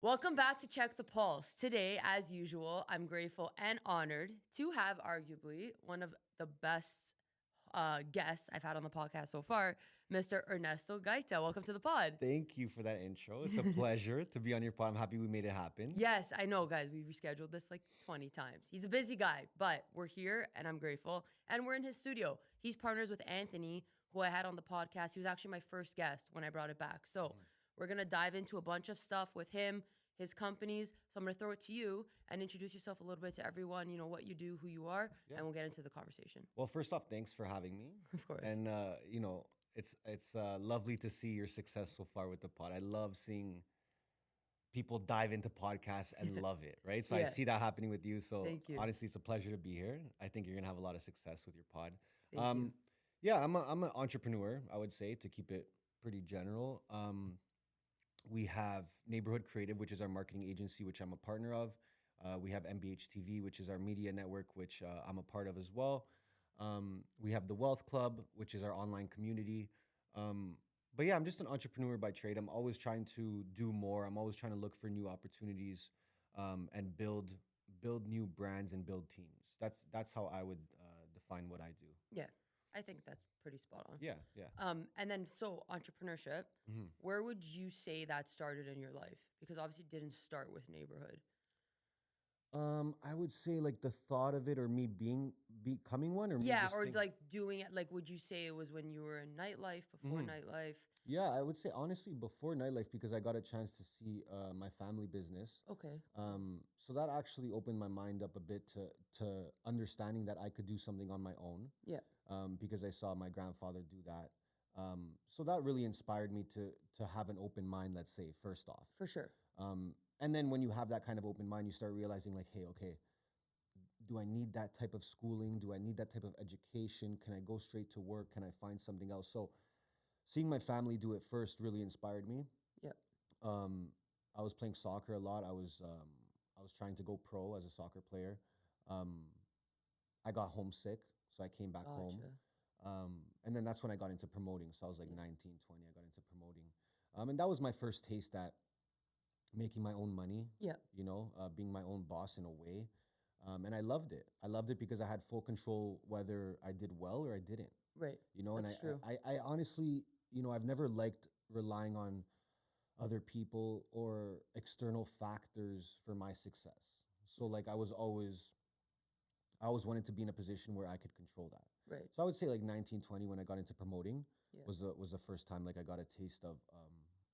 Welcome back to Check the Pulse. Today, as usual, I'm grateful and honored to have arguably one of the best guests I've had on the podcast so far, Mr. Ernesto Gaita. Welcome to the pod. Thank you for that intro. It's a pleasure to be on your pod. I'm happy we made it happen. Yes, I know, guys. We rescheduled this like 20 times. He's a busy guy, but we're here and I'm grateful. And we're in his studio. He's partners with Anthony, who I had on the podcast. He was actually my first guest when I brought it back. So we're going to dive into a bunch of stuff with him, his companies. So I'm going to throw it to you and introduce yourself a little bit to everyone, you know, what you do, who you are, and we'll get into the conversation. Well, first off, thanks for having me. Of course. And, it's lovely to see your success so far with the pod. I love seeing people dive into podcasts and love it, right? So I see that happening with you. So Thank you. honestly, it's a pleasure to be here. I think you're going to have a lot of success with your pod. Thank you. Yeah, I'm an entrepreneur, I would say, to keep it pretty general. We have Neighborhood Creative, which is our marketing agency, which I'm a partner of. We have MBH TV, which is our media network, which I'm a part of as well. We have the Wealth Club, which is our online community. But yeah, I'm just an entrepreneur by trade. I'm always trying to do more. I'm always trying to look for new opportunities and build new brands and build teams. That's how I would define what I do. Yeah, I think that's pretty spot on. Yeah. And then, so entrepreneurship, where would you say that started in your life? Because obviously it didn't start with Neighborhood. I would say like the thought of it, or me becoming one, or me Yeah, just or think- like doing it, like would you say it was when you were in Nightlife, before Nightlife? Yeah, I would say honestly before Nightlife, because I got a chance to see my family business. Okay. So that actually opened my mind up a bit to understanding that I could do something on my own. Yeah. Because I saw my grandfather do that. So that really inspired me to have an open mind, let's say, first off. For sure. And then when you have that kind of open mind, you start realizing like, hey, okay, do I need that type of schooling? Do I need that type of education? Can I go straight to work? Can I find something else? So seeing my family do it first really inspired me. Yeah. I was playing soccer a lot. I was trying to go pro as a soccer player. I got homesick, so I came back home. And then that's when I got into promoting. So I was like 19, 20, I got into promoting. And that was my first taste at making my own money. Yeah. You know, being my own boss in a way. And I loved it. I loved it because I had full control whether I did well or I didn't. Right. You know, That's and true. I honestly, you know, I've never liked relying on other people or external factors for my success. So like I always wanted to be in a position where I could control that. Right. So I would say like 19, 20 when I got into promoting Yeah. was the first time like I got a taste of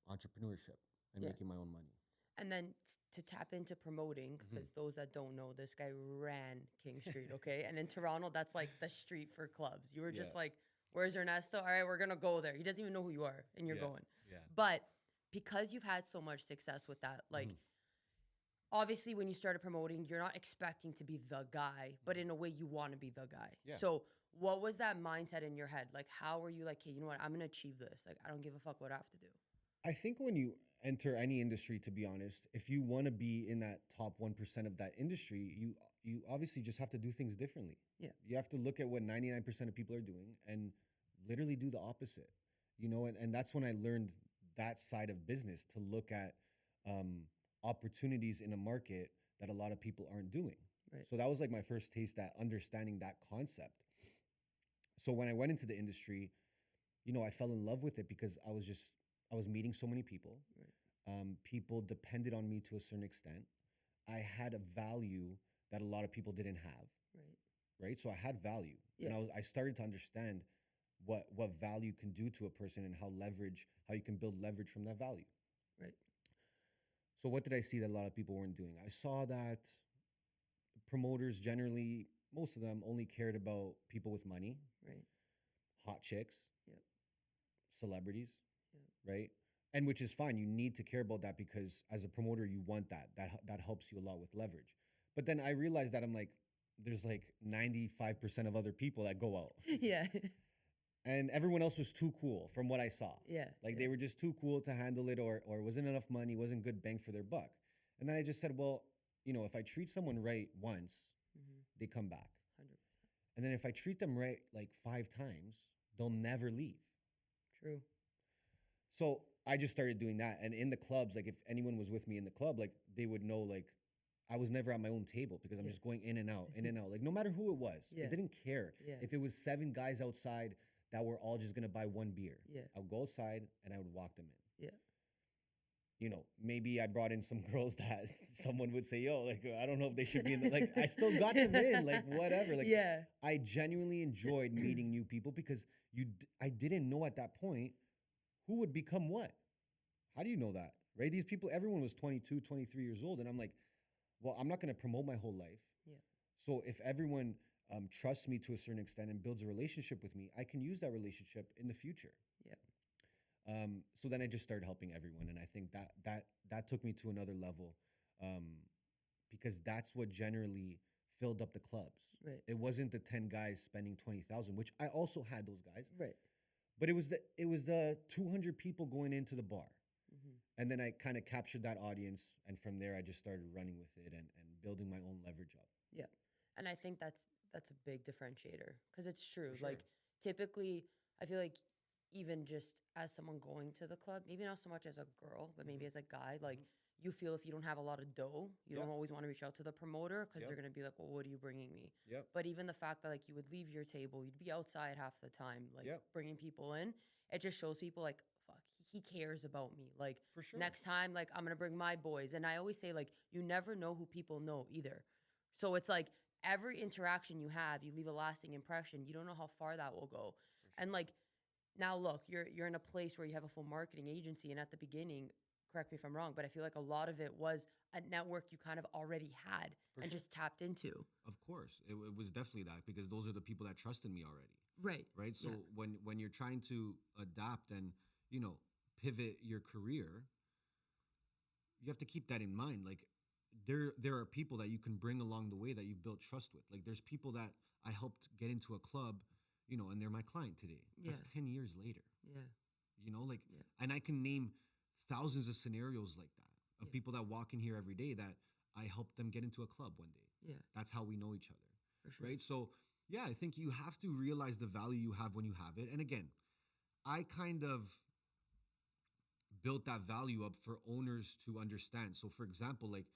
entrepreneurship and making my own money. And then to tap into promoting, because those that don't know, this guy ran King Street, okay? And in Toronto, that's like the street for clubs. You were just like, where's Ernesto? All right, we're going to go there. He doesn't even know who you are, and you're going. Yeah. But because you've had so much success with that, like, obviously when you started promoting, you're not expecting to be the guy, but in a way you want to be the guy. Yeah. So what was that mindset in your head? Like, how were you like, hey, you know what? I'm going to achieve this. Like, I don't give a fuck what I have to do. I think when you enter any industry, to be honest, if you want to be in that top 1% of that industry, you obviously just have to do things differently. Yeah. You have to look at what 99% of people are doing and literally do the opposite. You know, and that's when I learned that side of business, to look at opportunities in a market that a lot of people aren't doing. Right. So that was like my first taste at understanding that concept. So when I went into the industry, you know, I fell in love with it because I was meeting so many people. Right. People depended on me to a certain extent. I had a value that a lot of people didn't have. Right. So I had value. Yeah. And I started to understand what value can do to a person and how you can build leverage from that value. Right. So what did I see that a lot of people weren't doing? I saw that promoters generally, most of them only cared about people with money. Right. Hot chicks. Yep. Celebrities. Right? And which is fine. You need to care about that because as a promoter, you want that. That helps you a lot with leverage. But then I realized that I'm like, there's like 95% of other people that go out. Yeah. And everyone else was too cool from what I saw. Yeah. Like they were just too cool to handle it, or wasn't enough money, wasn't good bang for their buck. And then I just said, well, you know, if I treat someone right once, they come back. 100%. And then if I treat them right like 5 times, they'll never leave. True. So I just started doing that. And in the clubs, like if anyone was with me in the club, like they would know like I was never at my own table because I'm just going in and out, in and out. Like no matter who it was, Yeah. it didn't care. Yeah. If it was 7 guys outside that were all just gonna buy one beer, Yeah. I would go outside and I would walk them in. Yeah. You know, maybe I brought in some girls that someone would say, yo, like, I don't know if they should be in the, like, I still got them in, like, whatever. Like, Yeah. I genuinely enjoyed meeting new people because I didn't know at that point who would become what. How do you know that, right? These people, everyone was 22, 23 years old. And I'm like, well, I'm not going to promote my whole life. Yeah. So if everyone trusts me to a certain extent and builds a relationship with me, I can use that relationship in the future. Yeah. So then I just started helping everyone, and I think that took me to another level, because that's what generally filled up the clubs. Right. It wasn't the 10 guys spending 20,000, which I also had those guys. Right. But it was the 200 people going into the bar, and then I kind of captured that audience, and from there I just started running with it and building my own leverage up. Yeah. And I think that's a big differentiator because it's true. For sure. Like typically, I feel like even just as someone going to the club, maybe not so much as a girl, but maybe as a guy, like you feel if you don't have a lot of dough, you don't always want to reach out to the promoter because they're going to be like, well, what are you bringing me? Yep. But even the fact that like you would leave your table, you'd be outside half the time, like bringing people in, it just shows people like, fuck, he cares about me. Like For sure. next time, like I'm going to bring my boys. And I always say like, you never know who people know either. So it's like every interaction you have, you leave a lasting impression. You don't know how far that will go. Sure. And like, now look, you're in a place where you have a full marketing agency, and at the beginning, correct me if I'm wrong, but I feel like a lot of it was a network you kind of already had and just tapped into. Of course, it was definitely that because those are the people that trusted me already. Right. Right. So when you're trying to adapt and pivot your career, you have to keep that in mind. Like there are people that you can bring along the way that you've built trust with. Like there's people that I helped get into a club, and they're my client today. That's 10 years later. Yeah. And I can name thousands of scenarios like that of people that walk in here every day that I helped them get into a club one day. Yeah. That's how we know each other. For sure. Right. So yeah, I think you have to realize the value you have when you have it. And again, I kind of built that value up for owners to understand. So for example, like,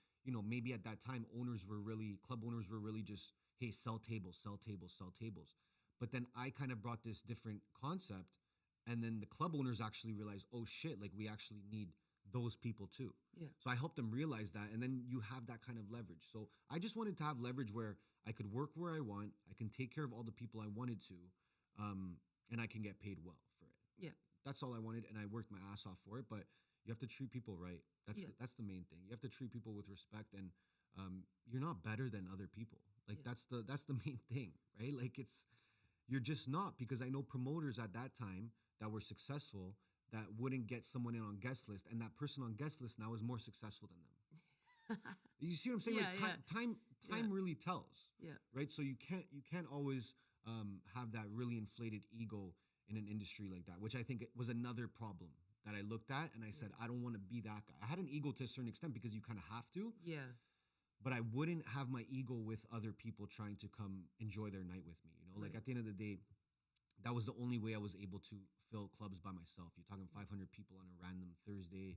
maybe at that time, club owners were really just, hey, sell tables, sell tables, sell tables. But then I kind of brought this different concept, and then the club owners actually realized, oh shit, like we actually need those people too. Yeah. So I helped them realize that, and then you have that kind of leverage. So I just wanted to have leverage where I could work where I want, I can take care of all the people I wanted to, and I can get paid well for it. Yeah. That's all I wanted, and I worked my ass off for it. But you have to treat people right. That's the main thing. You have to treat people with respect, and you're not better than other people. Like that's the main thing, right? Like you're just not, because I know promoters at that time that were successful that wouldn't get someone in on guest list, and that person on guest list now is more successful than them. You see what I'm saying? Time really tells. Yeah. Right. So you can't always have that really inflated ego in an industry like that, which I think was another problem that I looked at, and I said, I don't want to be that guy. I had an ego to a certain extent because you kind of have to. Yeah. But I wouldn't have my ego with other people trying to come enjoy their night with me. Like at the end of the day, that was the only way I was able to fill clubs by myself. You're talking 500 people on a random Thursday,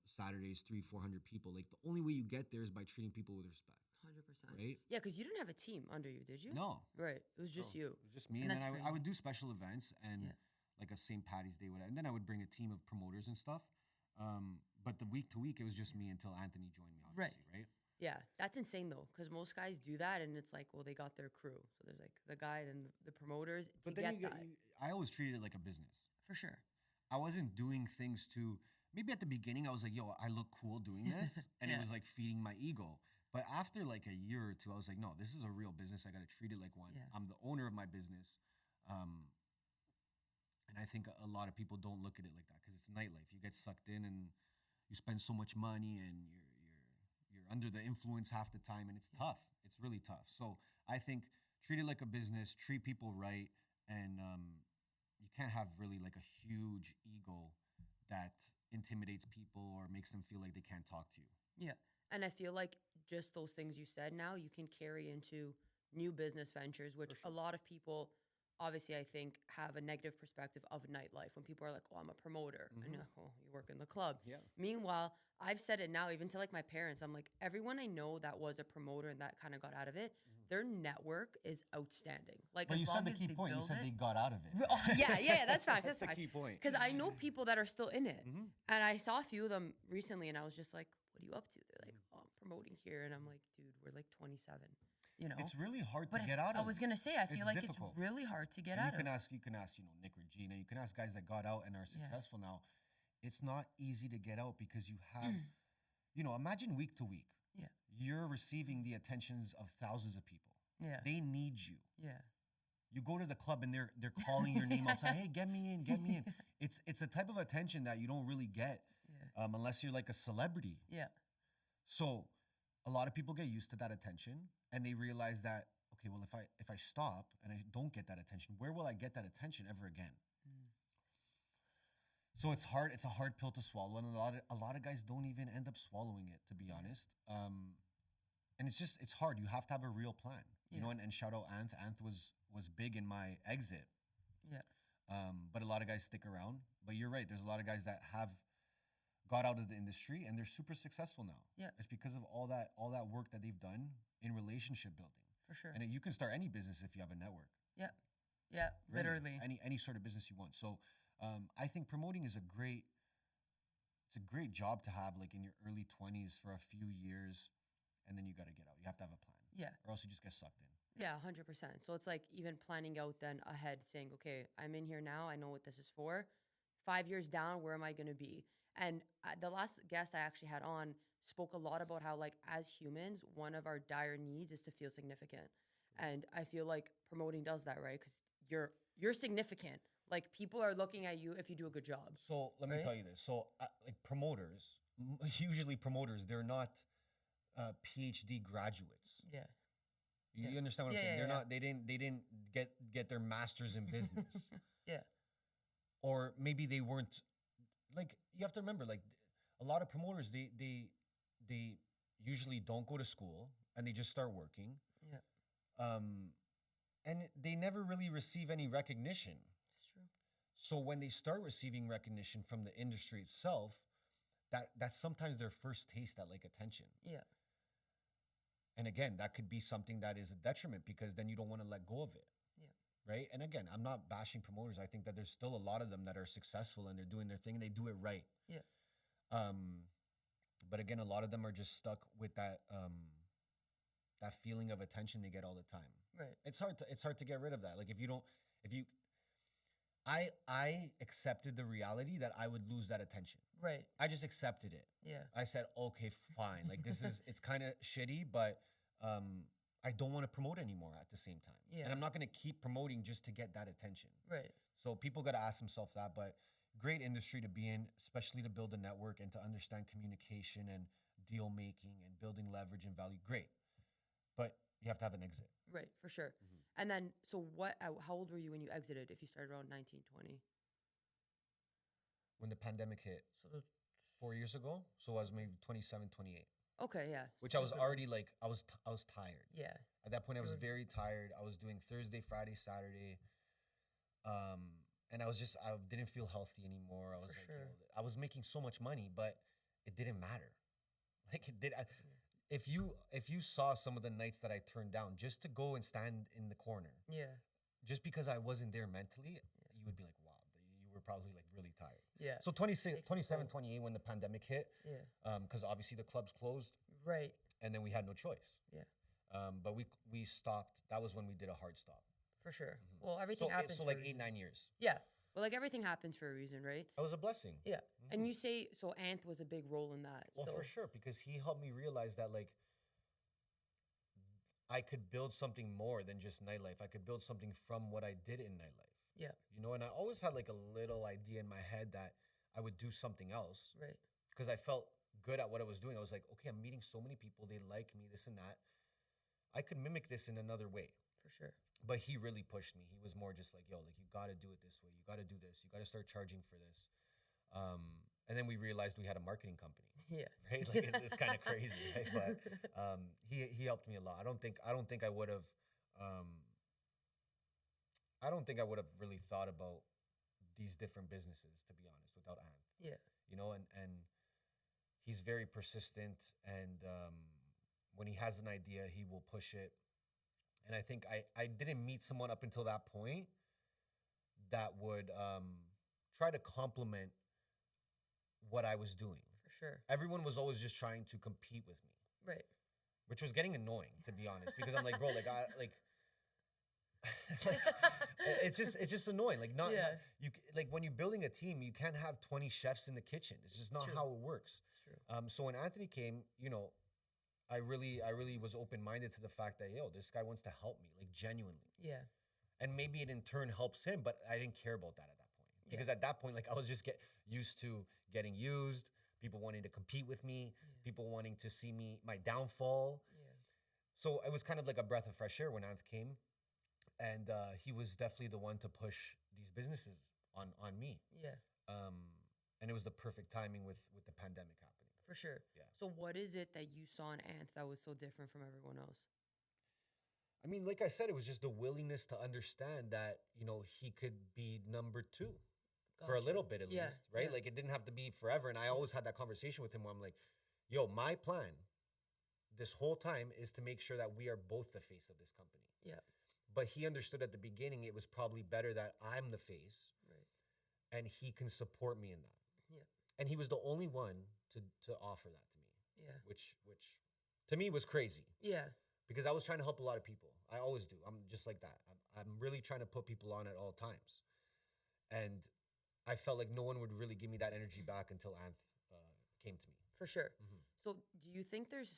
Saturdays, 300-400 people. Like the only way you get there is by treating people with respect. 100%. Right? Yeah, because you didn't have a team under you, did you? No. Right. It was just you. It was just me. And then I would do special events and like a St. Patty's Day, whatever. And then I would bring a team of promoters and stuff. But the week to week, it was just me until Anthony joined me, obviously, right? Yeah, that's insane though, because most guys do that, and it's like, well, they got their crew. So there's like the guy and the promoters. But then I always treated it like a business. For sure. I wasn't doing things to, maybe at the beginning I was like, yo, I look cool doing this. And it was like feeding my ego. But after like a year or two, I was like, no, this is a real business. I got to treat it like one. Yeah. I'm the owner of my business. And I think a lot of people don't look at it like that because it's nightlife. You get sucked in and you spend so much money and you're under the influence half the time, and it's tough. It's really tough. So I think treat it like a business, treat people right, and you can't have really like a huge ego that intimidates people or makes them feel like they can't talk to you. Yeah. And I feel like just those things you said now, you can carry into new business ventures, which a lot of people obviously, I think, have a negative perspective of nightlife when people are like, oh, I'm a promoter. And you're like, oh, you work in the club. Yeah. Meanwhile, I've said it now, even to like my parents, I'm like, everyone I know that was a promoter and that kind of got out of it, their network is outstanding. Like, But as you long said the as key they point. You build said it- they got out of it. yeah, that's fact. That's the fact. key point. Because I know people that are still in it. Mhm. And I saw a few of them recently and I was just like, what are you up to? They're like, oh, I'm promoting here. And I'm like, dude, we're like 27. You know? It's really hard But to get out of. I was gonna say, I feel It's like difficult. it's really hard to get And out you can of. ask, Nick or Gina. You can ask guys that got out and are successful now. It's not easy to get out because you have, imagine week to week. Yeah. You're receiving the attentions of thousands of people. Yeah. They need you. Yeah. You go to the club and they're calling your name outside. Hey, get me in, get me in. It's a type of attention that you don't really get unless you're like a celebrity. Yeah. So a lot of people get used to that attention and they realize that, okay, well, if I stop and I don't get that attention, where will I get that attention ever again? So it's hard. It's a hard pill to swallow, and a lot of guys don't even end up swallowing it, to be honest. And it's hard. You have to have a real plan, you know. And shout out Anth. Anth was big in my exit. Yeah. But a lot of guys stick around. But you're right. There's a lot of guys that have got out of the industry and they're super successful now. Yeah. It's because of all that work that they've done in relationship building. For sure. And you can start any business if you have a network. Yeah. Yeah. Really. Literally. Any sort of business you want. So I think promoting is a great job to have, like in your early 20s for a few years, and then you got to get out. You have to have a plan. Yeah. Or else you just get sucked in. Yeah, 100%. So it's like even planning out then ahead, saying, okay, I'm in here now. I know what this is for. 5 years down, where am I going to be? And the last guest I actually had on spoke a lot about how, like, as humans, one of our dire needs is to feel significant. And I feel like promoting does that, right? Because you're significant. Like, people are looking at you if you do a good job. So let me tell you this. So like promoters, usually promoters, they're not PhD graduates. Yeah. You understand what I'm saying? Yeah, They're not. They didn't get their masters in business. Yeah. Or maybe they weren't. Like, you have to remember, like, a lot of promoters, they usually don't go to school and they just start working. Yeah. And they never really receive any recognition. It's true. So when they start receiving recognition from the industry itself, that's sometimes their first taste at, like, attention. Yeah. And again, that could be something that is a detriment because then you don't want to let go of it. Yeah. Right? And again, I'm not bashing promoters. I think that there's still a lot of them that are successful and they're doing their thing and they do it right. Yeah. But again, a lot of them are just stuck with that feeling of attention they get all the time. Right. It's hard to get rid of that. Like I accepted the reality that I would lose that attention. Right. I just accepted it. Yeah. I said, okay, fine. Like it's kind of shitty, but I don't want to promote anymore at the same time. Yeah. And I'm not going to keep promoting just to get that attention. Right. So people got to ask themselves that, but great industry to be in, especially to build a network and to understand communication and deal making and building leverage and value. Great. But you have to have an exit. Right, for sure. And then, so how old were you when you exited, if you started around 19, 20? When the pandemic hit, So 4 years ago, so I was maybe 27, 28. okay, yeah. Which I was super- already like, I was tired. Yeah. At that point, I was You were- very tired. I was doing Thursday, Friday, Saturday. And I didn't feel healthy anymore. I was For like, sure. I was making so much money, but it didn't matter. Like it did. If you saw some of the nights that I turned down just to go and stand in the corner, Yeah. just because I wasn't there mentally, you would be like, wow, you were probably like really tired. Yeah. So 26, Takes a 27, toll. 28 when the pandemic hit, Yeah. because obviously the clubs closed Right. and then we had no choice. Yeah. But we stopped. That was when we did a hard stop. For sure. Well, everything happens. So for a like 8, reason. 9 years. Yeah. Well, like everything happens for a reason, right? That was a blessing. Yeah. And you say, so Anth was a big role in that. Well, so for sure, because he helped me realize that like I could build something more than just nightlife. I could build something from what I did in nightlife. Yeah. You know, and I always had like a little idea in my head that I would do something else Right. because I felt good at what I was doing. I was like, okay, I'm meeting so many people. They like me, this and that. I could mimic this in another way. For sure. But he really pushed me. He was more just like, yo, like you got to do it this way. You got to do this. You got to start charging for this. And then we realized we had a marketing company, Yeah. right? Like it's kind of crazy, right? But he helped me a lot. I don't think I would have I don't think I would have really thought about these different businesses, to be honest, without Ant. Yeah. You know, and he's very persistent, and when he has an idea, he will push it. And I think I didn't meet someone up until that point that would try to complement what I was doing. For sure. Everyone was always just trying to compete with me, Right. which was getting annoying, to be honest, because I'm like, bro, like it's just annoying. Like like when you're building a team, you can't have 20 chefs in the kitchen. It's just not how it works. It's true. So when Anthony came, you know, I really was open-minded to the fact that, yo, this guy wants to help me, like genuinely. Yeah. And maybe it in turn helps him, but I didn't care about that at that point. Because at that point, like I was just used to getting used, people wanting to compete with me, people wanting to see my downfall. Yeah. So it was kind of like a breath of fresh air when Anth came. And he was definitely the one to push these businesses on me. Yeah. And it was the perfect timing with the pandemic happening. For sure. Yeah. So what is it that you saw in Anth that was so different from everyone else? I mean, like I said, it was just the willingness to understand that, you know, he could be number two for a Gotcha. little bit at Yeah, least, right? yeah. Like it didn't have to be forever. And I always had that conversation with him where I'm like, yo, my plan this whole time is to make sure that we are both the face of this company. Yeah. But he understood at the beginning it was probably better that I'm the face, Right. and he can support me in that. Yeah. And he was the only one to offer that to me, Yeah. which to me was crazy. Yeah. Because I was trying to help a lot of people. I always do. I'm just like that. I'm really trying to put people on at all times. And I felt like no one would really give me that energy back until Anth came to me. For sure. Mhm. So do you think there's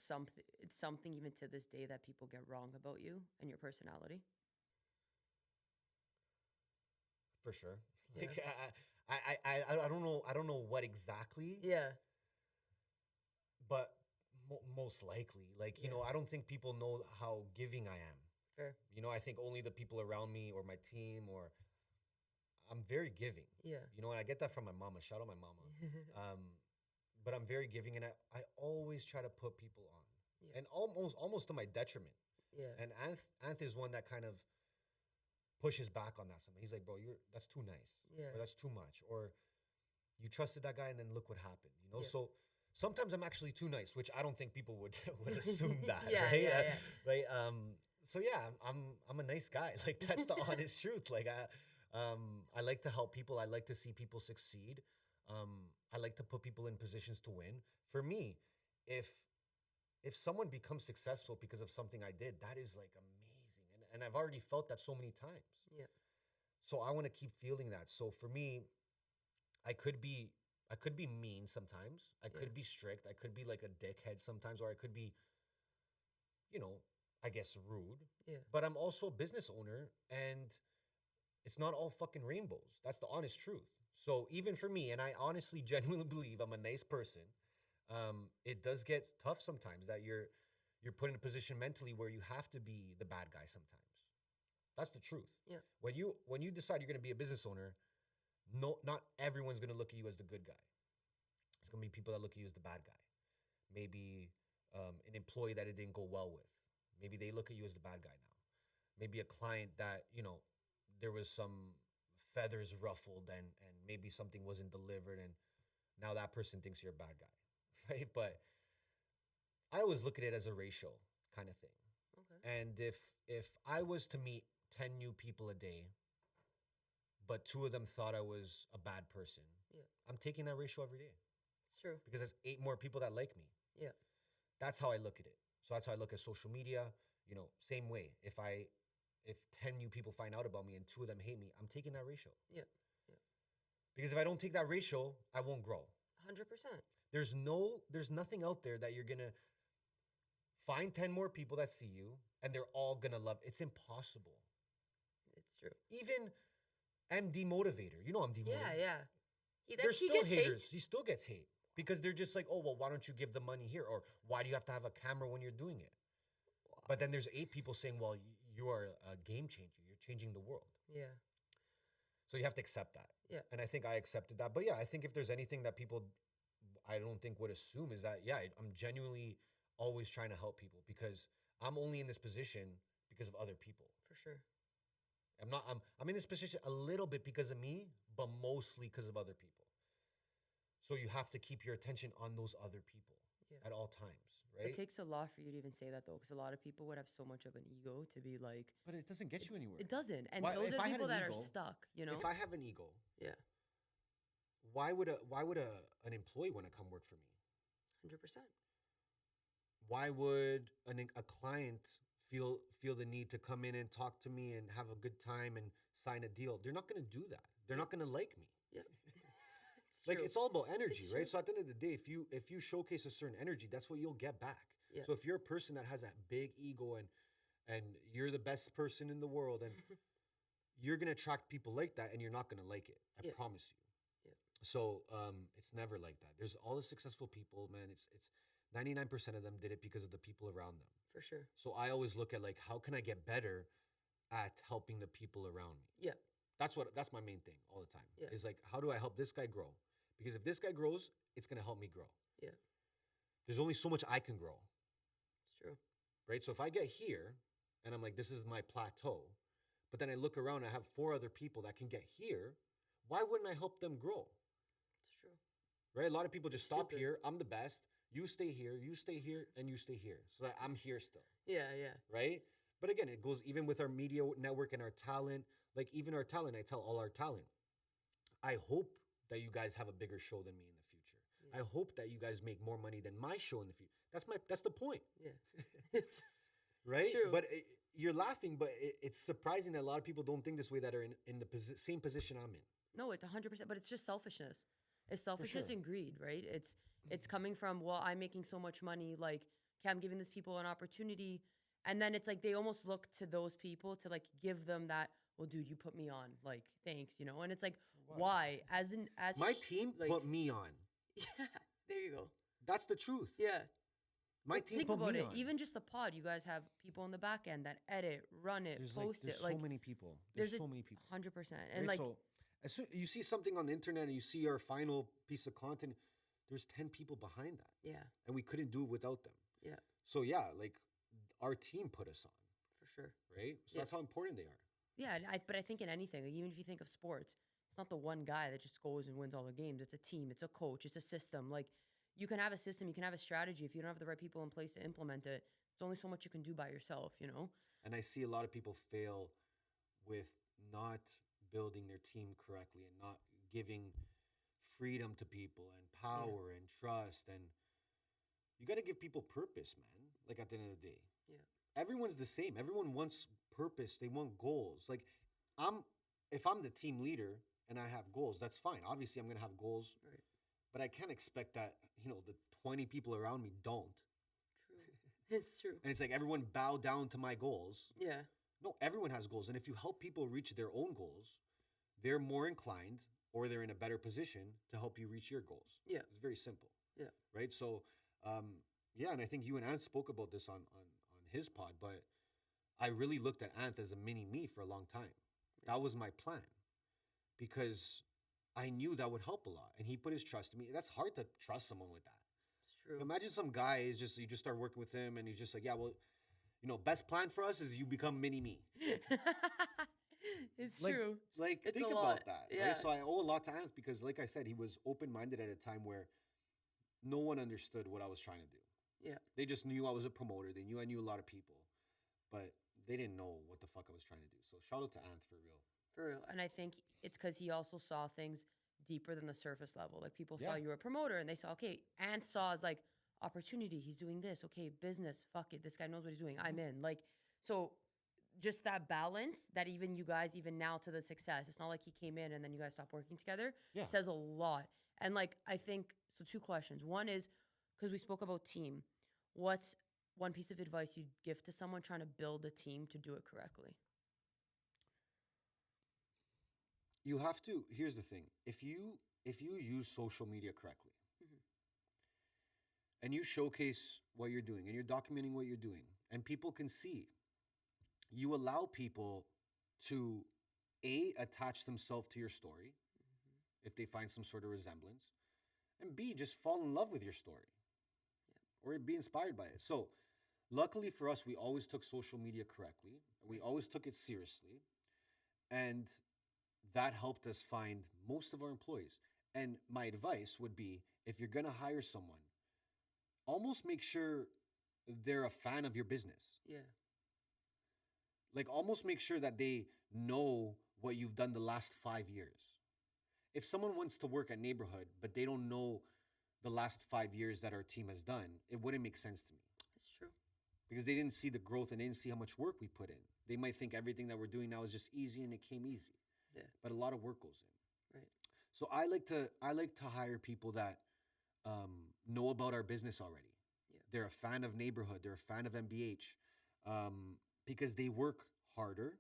something even to this day that people get wrong about you and your personality? For sure. Yeah. Like I don't know. I don't know what exactly. Yeah. But most likely, like, you Yeah. know, I don't think people know how giving I am. Fair. You know, I think only the people around me or my team, or I'm very giving. Yeah. You know, and I get that from my mama. Shout out my mama. But I'm very giving, and I always try to put people on, Yeah. and almost to my detriment. Yeah. And Anth is one that kind of pushes back on that. Something he's like, bro, that's too nice, Yeah. or that's too much, or you trusted that guy, and then look what happened. You know, Yeah. so sometimes I'm actually too nice, which I don't think people would would assume that. Yeah, right? yeah, Right. So yeah, I'm a nice guy. Like that's the honest truth. Like I like to help people. I like to see people succeed. I like to put people in positions to win. For me, if someone becomes successful because of something I did, that is like amazing. And I've already felt that so many times. Yeah. So I want to keep feeling that. So for me, I could be mean sometimes. I could be strict. I could be like a dickhead sometimes, or I could be, you know, I guess rude. Yeah. But I'm also a business owner, and it's not all fucking rainbows. That's the honest truth. So even for me, and I honestly, genuinely believe I'm a nice person, it does get tough sometimes that you're put in a position mentally where you have to be the bad guy sometimes. That's the truth. Yeah. When you decide you're going to be a business owner, not everyone's going to look at you as the good guy. It's going to be people that look at you as the bad guy. Maybe an employee that it didn't go well with. Maybe they look at you as the bad guy now. Maybe a client that, you know, there was some feathers ruffled and maybe something wasn't delivered, and now that person thinks you're a bad guy, right? But I always look at it as a ratio kind of thing. Okay. And if I was to meet 10 new people a day, but 2 of them thought I was a bad person, Yeah. I'm taking that ratio every day, It's true. because there's 8 more people that like me. Yeah. That's how I look at it. So that's how I look at social media. You know, same way. If 10 new people find out about me and 2 of them hate me, I'm taking that ratio. Yeah. Yeah. Because if I don't take that ratio, I won't grow. 100%. There's nothing out there that you're gonna find 10 more people that see you and they're all gonna love. It's impossible. It's true. Even MD Motivator, you know MD Yeah. Motivator. Yeah. There's He still gets hate. haters. He still gets hate because they're just like, oh well, why don't you give the money here, or why do you have to have a camera when you're doing it? But then there's 8 people saying, well, you are a game changer. You're changing the world. Yeah. So you have to accept that. Yeah. And I think I accepted that. But yeah, I think if there's anything that people, I don't think would assume, is that, yeah, I'm genuinely always trying to help people, because I'm only in this position because of other people. For sure. I'm in this position a little bit because of me, but mostly because of other people. So you have to keep your attention on those other people at all times, right? It takes a lot for you to even say that though, because a lot of people would have so much of an ego to be like. But it doesn't get you anywhere. It doesn't, and Why- those if are I the had people an that are ego- stuck. You know. If I have an ego, Yeah. why would an employee want to come work for me? 100%. Why would a client feel the need to come in and talk to me and have a good time and sign a deal? They're not going to do that. They're not going to like me. Yeah. Like true. it's all about energy, It's right? true. So at the end of the day, if you showcase a certain energy, that's what you'll get back. Yeah. So if you're a person that has that big ego and you're the best person in the world, and you're gonna attract people like that, and you're not gonna like it. I Yeah. promise you. Yeah. So it's never like that. There's all the successful people, man. It's 99% of them did it because of the people around them. For sure. So I always look at like, how can I get better at helping the people around me? Yeah. That's my main thing all the time. Yeah. Is like, how do I help this guy grow? Because if this guy grows, it's gonna help me grow. Yeah. There's only so much I can grow, It's true. right? So if I get here and I'm like, this is my plateau, but then I look around and I have 4 other people that can get here, why wouldn't I help them grow? It's true. Right? A lot of people just stop Stupid. here. I'm the best. You stay here, and you stay here. So that I'm here still, Yeah. Yeah. right? But again, it goes even with our media network and our talent. Like even our talent, I tell all our talent, I hope that you guys have a bigger show than me in the future. Yeah. I hope that you guys make more money than my show in the future. That's the point, Yeah. It's right? true. But you're laughing, but it's surprising that a lot of people don't think this way that are in the same position I'm in. no, it's 100%. But it's just selfishness. It's selfishness sure. and greed, right? It's coming from, well, I'm making so much money, like, okay, I'm giving these people an opportunity, and then it's like they almost look to those people to like give them that. Well, dude, you put me on, like, thanks, you know. And it's like, why? As My team like, put me on. Yeah, there you go. That's the truth. Yeah. My But team think put about me it. on. Even just the pod, you guys have people in the back end that edit, run it, post there's it. so Like many people. There's so many people. 100%. And Right? like, So as soon you see something on the internet and you see our final piece of content, there's 10 people behind that, yeah, and we couldn't do it without them. yeah, So yeah, like our team put us on, for sure. right? So Yeah. that's how important they are. Yeah, and but I think in anything, like even if you think of sports, it's not the one guy that just goes and wins all the games. It's a team, it's a coach, it's a system. Like you can have a system, you can have a strategy. If you don't have the right people in place to implement it, it's only so much you can do by yourself, you know? And I see a lot of people fail with not building their team correctly and not giving freedom to people and power and trust. And you got to give people purpose, man. Like at the end of the day, Yeah. everyone's the same. Everyone wants purpose. They want goals. Like if I'm the team leader and I have goals, that's fine. Obviously, I'm going to have goals, Right. but I can't expect that, the 20 people around me don't. True. It's true. And it's like everyone bow down to my goals. Yeah. No, everyone has goals. And if you help people reach their own goals, they're more inclined or they're in a better position to help you reach your goals. Yeah. It's very simple. Yeah. Right. So, yeah. And I think you and Ant spoke about this on his pod, but I really looked at Ant as a mini me for a long time. That was my plan because I knew that would help a lot. And he put his trust in me. That's hard to trust someone with that. It's true. Imagine some guy you just start working with him and he's just like, yeah, well, best plan for us is you become mini me. It's Like- true. Like, It's think a about lot. that. Yeah. Right? So I owe a lot to Ant because, like I said, he was open-minded at a time where no one understood what I was trying to do. Yeah. They just knew I was a promoter. They knew I knew a lot of people, but they didn't know what the fuck I was trying to do. So shout out to Ant for real. For real. And I think it's because he also saw things deeper than the surface level. Like people saw Yeah. you were a promoter and they saw, okay, Ant saw as like opportunity. He's doing this. Okay, business. Fuck it. This guy knows what he's doing. I'm in. Like, so just that balance that even you guys, even now to the success, it's not like he came in and then you guys stopped working together. Yeah. Says a lot. And like, I think, so 2 questions. One is, because we spoke about team, what's one piece of advice you'd give to someone trying to build a team to do it correctly? You have to. Here's the thing: if you use social media correctly, Mhm. and you showcase what you're doing, and you're documenting what you're doing, and people can see, you allow people to attach themselves to your story if they find some sort of resemblance, and B, just fall in love with your story or be inspired by it. So luckily for us, we always took social media correctly. We always took it seriously. And that helped us find most of our employees. And my advice would be, if you're going to hire someone, almost make sure they're a fan of your business. Yeah. Like, almost make sure that they know what you've done the last 5 years. If someone wants to work at Neighborhood, but they don't know the last 5 years that our team has done, it wouldn't make sense to me. It's true. Because they didn't see the growth and they didn't see how much work we put in. They might think everything that we're doing now is just easy and it came easy. Yeah. But a lot of work goes in. Right. So I like to hire people that know about our business already. Yeah. They're a fan of Neighborhood. They're a fan of MBH, because they work harder,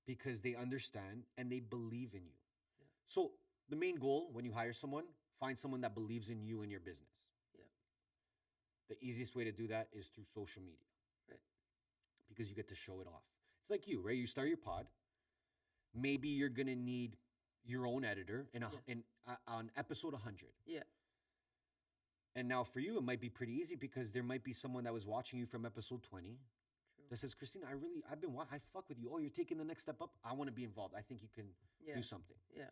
because they understand and they believe in you. Yeah. So the main goal when you hire someone, find someone that believes in you and your business. Yeah. The easiest way to do that is through social media. Right. Because you get to show it off. It's like you, right? You start your pod. Maybe you're going to need your own editor on episode 100. Yeah. And now for you, it might be pretty easy because there might be someone that was watching you from episode 20. True. That says, Kristina, I fuck with you. Oh, you're taking the next step up. I want to be involved. I think you can do something. Yeah.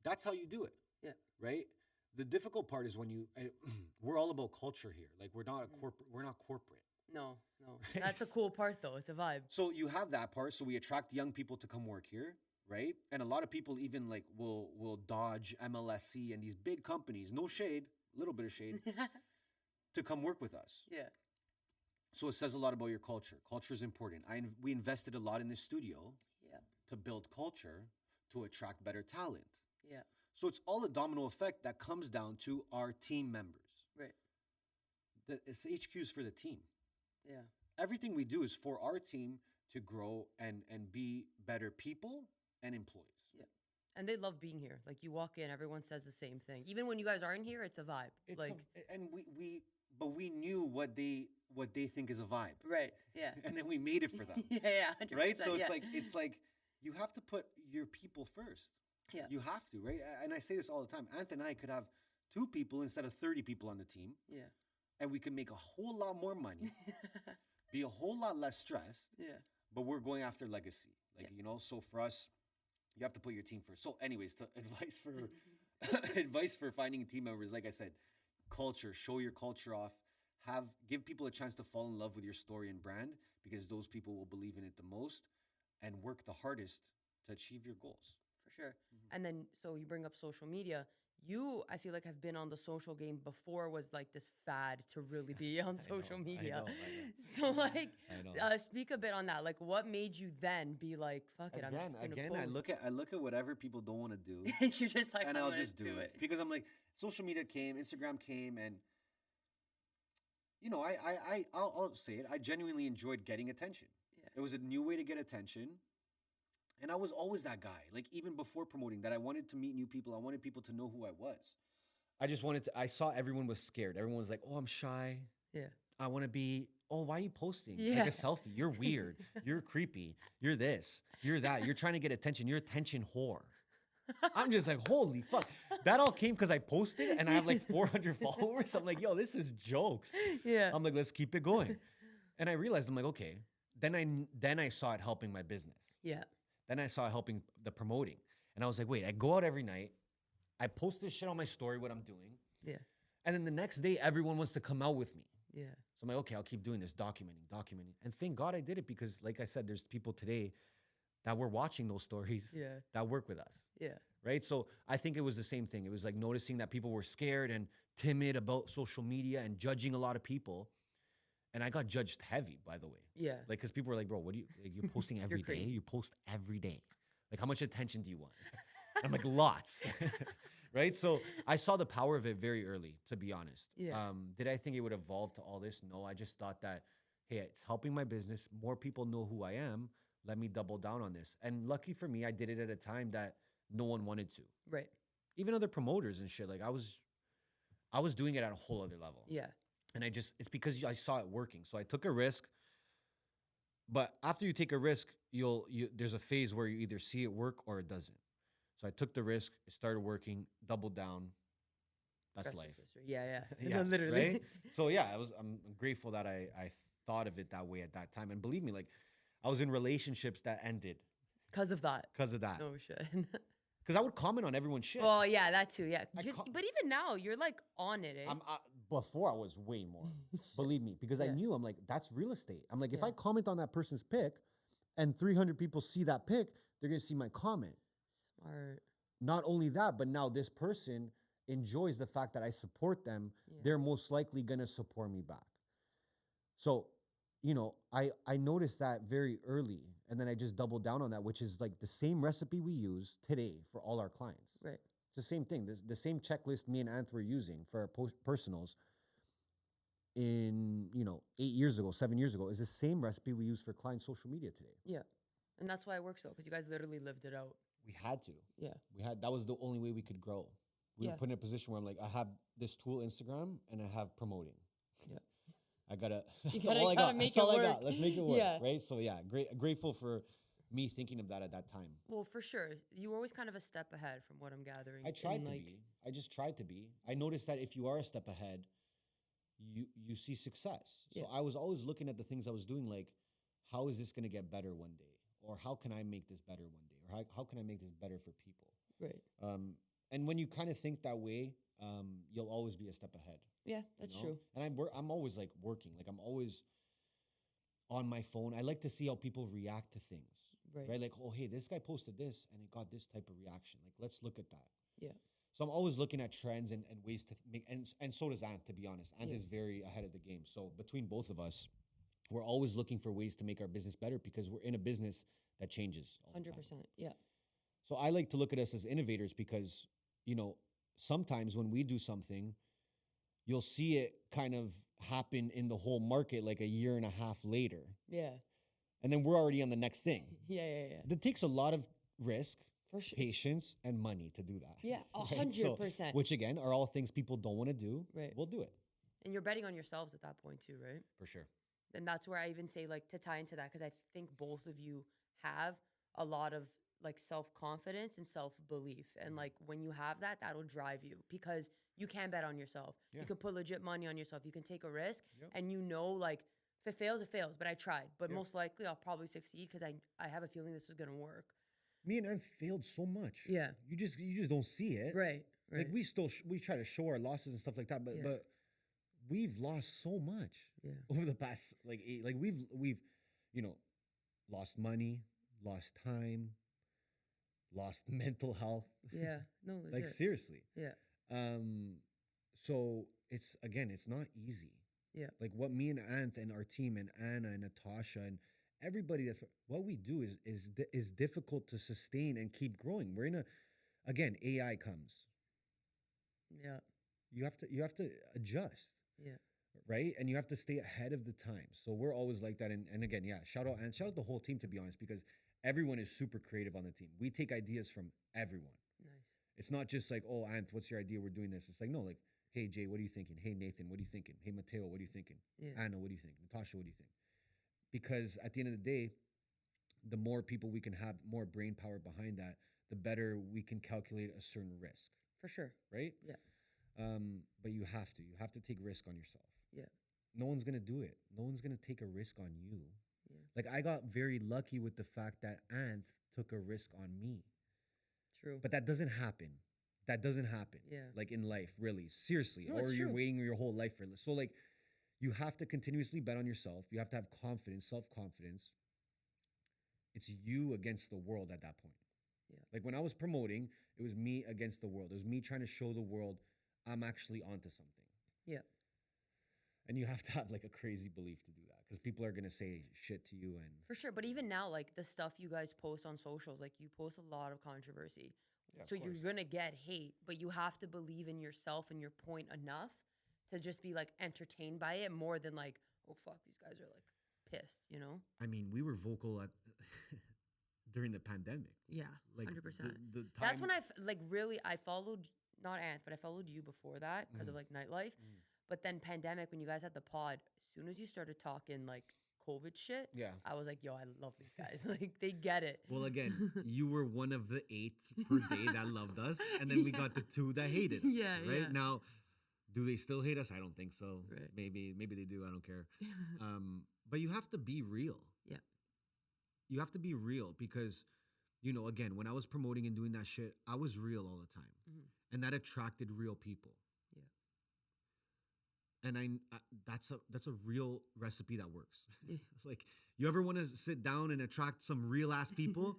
That's how you do it. Yeah. Right? The difficult part is when we're all about culture here. Like, we're not we're not corporate. No. That's a cool part though. It's a vibe. So you have that part. So we attract young people to come work here, right? And a lot of people even like will dodge MLSC and these big companies, no shade, a little bit of shade, to come work with us. Yeah. So it says a lot about your culture. Culture is important. We invested a lot in this studio to build culture, to attract better talent. Yeah. So it's all a domino effect that comes down to our team members. Right. It's HQs for the team. Yeah. Everything we do is for our team to grow and be better people and employees. Yeah. And they love being here. Like, you walk in, everyone says the same thing. Even when you guys aren't here, it's a vibe. But we knew what they think is a vibe. Right. Yeah. And then we made it for them. Yeah. 100%, right. So it's like you have to put your people first. Yeah. You have to, right? And I say this all the time. Ant and I could have 2 people instead of 30 people on the team. Yeah. And we could make a whole lot more money, be a whole lot less stressed. Yeah. But we're going after legacy. So for us, you have to put your team first. So anyways, advice for finding team members, like I said, culture, show your culture off, give people a chance to fall in love with your story and brand, because those people will believe in it the most and work the hardest to achieve your goals. For sure. Mm-hmm. And then, so you bring up social media. You, I feel like, have been on the social game before was like this fad to really be on social media. I know. So like, speak a bit on that. Like, what made you then be like, fuck it, I'm just gonna post. I look at whatever people don't want to do. You're just like, and I'll just do it. Because I'm like, social media came, Instagram came, and I'll say it. I genuinely enjoyed getting attention. Yeah. It was a new way to get attention. And I was always that guy, like even before promoting, that I wanted to meet new people. I wanted people to know who I was. I saw everyone was scared. Everyone was like, oh, I'm shy. Yeah. I want to be, oh, why are you posting? Yeah. Like a selfie. You're weird. You're creepy. You're this. You're that. You're trying to get attention. You're attention whore. I'm just like, holy fuck. That all came because I posted and I have like 400 followers. I'm like, yo, this is jokes. Yeah. I'm like, let's keep it going. And I realized, I'm like, okay. Then I saw it helping my business. Yeah. Then I saw it helping the promoting. And I was like, wait, I go out every night. I post this shit on my story, what I'm doing. Yeah. And then the next day, everyone wants to come out with me. Yeah. So I'm like, okay, I'll keep doing this, documenting. And thank God I did it, because like I said, there's people today that were watching those stories that work with us. Yeah. Right? So I think it was the same thing. It was like noticing that people were scared and timid about social media and judging a lot of people. And I got judged heavy, by the way. Yeah. Like, because people were like, bro, you're posting every day? You post every day. Like, how much attention do you want? And I'm like, lots. Right? So I saw the power of it very early, to be honest. Yeah. Did I think it would evolve to all this? No, I just thought that, hey, it's helping my business. More people know who I am. Let me double down on this. And lucky for me, I did it at a time that no one wanted to. Right. Even other promoters and shit. Like, I was doing it at a whole other level. Yeah. And it's because I saw it working. So I took a risk. But after you take a risk, there's a phase where you either see it work or it doesn't. So I took the risk, it started working, doubled down. That's life. Yeah. Yeah, literally. Right? So yeah, I'm grateful that I thought of it that way at that time. And believe me, like, I was in relationships that ended. Because of that. because of that. No shit. Because I would comment on everyone's shit. Well, yeah, that too. Yeah. I 'Cause- ca- but even now, you're like on it, eh? Before I was way more, believe me, because I Yeah. knew I'm like, that's real estate. I'm like, if Yeah. I comment on that person's pic and 300 people see that pic, they're going to see my comment. Smart. Not only that, but now this person enjoys the fact that I support them. Yeah. They're most likely going to support me back. So, you know, I noticed that very early, and then I just doubled down on that, which is like the same recipe we use today for all our clients. Right. It's the same thing. The same checklist me and Anth were using for our personals in, 8 years ago, 7 years ago, is the same recipe we use for client social media today. Yeah. And that's why it works though, because you guys literally lived it out. We had to. Yeah. That was the only way we could grow. We Yeah. were put in a position where I'm like, I have this tool, Instagram, and I have promoting. Yeah. I gotta. That's gotta- all I gotta got. make That's all it I got. work. Let's make it work. Yeah. Right. So yeah, grateful for me thinking of that at that time. Well, for sure. You were always kind of a step ahead from what I'm gathering. I tried and, to like, be. I just tried to be. I noticed that if you are a step ahead, you see success. So Yeah. I was always looking at the things I was doing, like, how is this gonna get better one day, or how can I make this better one day, or how can I make this better for people. Right. And when you kind of think that way, you'll always be a step ahead. Yeah, you that's know? true. And I'm always like working, like I'm always on my phone. I like to see how people react to things, Right. right? Like, oh, hey, this guy posted this and it got this type of reaction. Like, let's look at that. Yeah. So I'm always looking at trends and ways to make, and so does Ant, to be honest. Ant Yeah. is very ahead of the game. So between both of us, we're always looking for ways to make our business better because we're in a business that changes all the time. 100%. Yeah. So I like to look at us as innovators because, sometimes when we do something, you'll see it kind of happen in the whole market like a year and a half later. Yeah. And then we're already on the next thing. Yeah. That takes a lot of risk, For sure. patience, and money to do that. Yeah, right? So, 100%. which again are all things people don't want to do. Right. We'll do it. And you're betting on yourselves at that point too, right? For sure. And that's where I even say, like, to tie into that, because I think both of you have a lot of like self-confidence and self-belief. And like when you have that, that'll drive you because you can bet on yourself. Yeah. You can put legit money on yourself. You can take a risk Yep. and like if it fails, it fails. But I tried. But Yeah. most likely I'll probably succeed because I have a feeling this is gonna work. Me and Ant failed so much. Yeah. You just don't see it. Right. Like we still we try to show our losses and stuff like that, but Yeah. but we've lost so much Yeah. over the past we've lost money, lost time, lost mental health. Yeah. No, legit. Like seriously. Yeah. So it's not easy. Yeah. Like what me and Ant and our team and Anna and Natasha and everybody what we do is difficult to sustain and keep growing. We're in again, AI comes. Yeah. You have to adjust. Yeah. Right? And you have to stay ahead of the times. So we're always like that. And again, yeah, shout out the whole team, to be honest, because everyone is super creative on the team. We take ideas from everyone. Nice. It's not just like, oh, Ant, what's your idea? We're doing this. It's like, no, like, hey, Jay, what are you thinking? Hey, Nathan, what are you thinking? Hey, Mateo, what are you thinking? Yeah. Anna, what do you think? Natasha, what do you think? Because at the end of the day, the more people we can have, more brain power behind that, the better we can calculate a certain risk. For sure. Right? Yeah. But you have to take risk on yourself. Yeah. No one's going to do it. No one's going to take a risk on you. Yeah. Like I got very lucky with the fact that Anth took a risk on me. True. But that doesn't happen. That doesn't happen. Yeah. Like in life, really, seriously. No, or it's you're true. waiting your whole life for it. So like you have to continuously bet on yourself. You have to have confidence, self-confidence. It's you against the world at that point. Yeah. Like when I was promoting, it was me against the world. It was me trying to show the world I'm actually onto something. Yeah. And you have to have like a crazy belief to do that because people are going to say shit to you. And For sure. But even now, like the stuff you guys post on socials, like you post a lot of controversy. Yeah, of so you're course. going to get hate, but you have to believe in yourself and your point enough to just be like entertained by it more than like, oh, fuck, these guys are like pissed, you know? I mean, we were vocal at during the pandemic. Yeah, Like 100%. the time, That's when I followed, not Ant, but I followed you before that because of like Nightlife. But then pandemic, when you guys had the pod, as soon as you started talking like COVID shit, Yeah. I was like, yo, I love these guys. Like they get it. Well, again, you were one of the 8 per day that loved us, and then we got the 2 that hated us. Yeah, Right yeah. now, do they still hate us? I don't think so. Right. Maybe they do. I don't care. But you have to be real. Yeah. You have to be real because you know, again, when I was promoting and doing that shit, I was real all the time. And that attracted real people. Yeah. And that's a real recipe that works. Like, you ever want to sit down and attract some real ass people?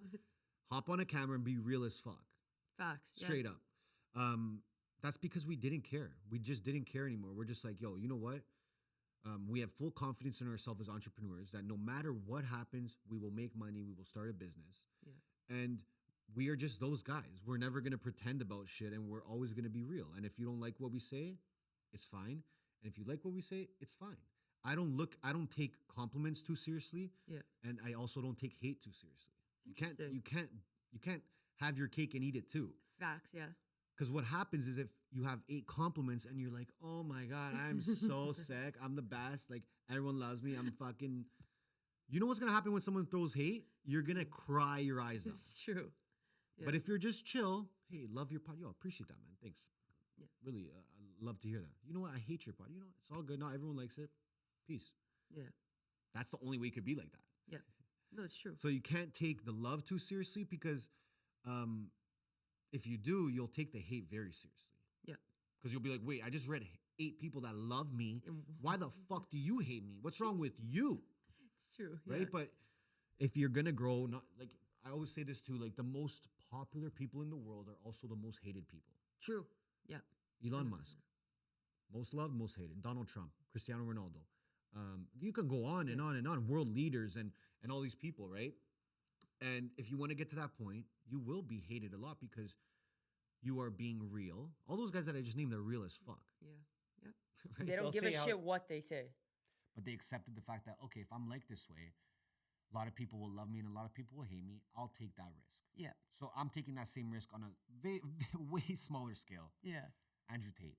Hop on a camera and be real as fuck. Facts. Straight up. That's because we didn't care. We just didn't care anymore. We're just like, yo, you know what? We have full confidence in ourselves as entrepreneurs that no matter what happens, we will make money. We will start a business. Yeah. And we are just those guys. We're never going to pretend about shit, and we're always going to be real. And if you don't like what we say, it's fine. And if you like what we say, it's fine. I don't take compliments too seriously. Yeah. And I also don't take hate too seriously. You can't have your cake and eat it too. Facts, yeah. Because what happens is if you have 8 compliments and you're like, oh my God, I'm so sick. I'm the best. Like, everyone loves me. I'm fucking... You know what's going to happen when someone throws hate? You're going to cry your eyes out. It's true. Yeah. But if you're just chill, hey, love your pod. Yo, appreciate that, man. Thanks. Yeah. Really, I love to hear that. You know what? I hate your pod. You know what? It's all good. Not everyone likes it. Peace. Yeah. That's the only way it could be like that. Yeah. No, it's true. So you can't take the love too seriously because if you do, you'll take the hate very seriously. Yeah. Because you'll be like, wait, I just read 8 people that love me. Why the fuck do you hate me? What's wrong with you? It's true. Right? Yeah. But if you're going to grow, not like I always say this too, like the most popular people in the world are also the most hated people. True. Yeah. Elon Musk. Most loved, most hated. Donald Trump, Cristiano Ronaldo. You can go on and on and on. World leaders and all these people, right? And if you want to get to that point, you will be hated a lot because you are being real. All those guys that I just named, they're real as fuck. Yeah. Yep. Right? They don't give a shit what they say. But they accepted the fact that, okay, if I'm like this way, a lot of people will love me and a lot of people will hate me. I'll take that risk. Yeah. So I'm taking that same risk on a way smaller scale. Yeah. Andrew Tate.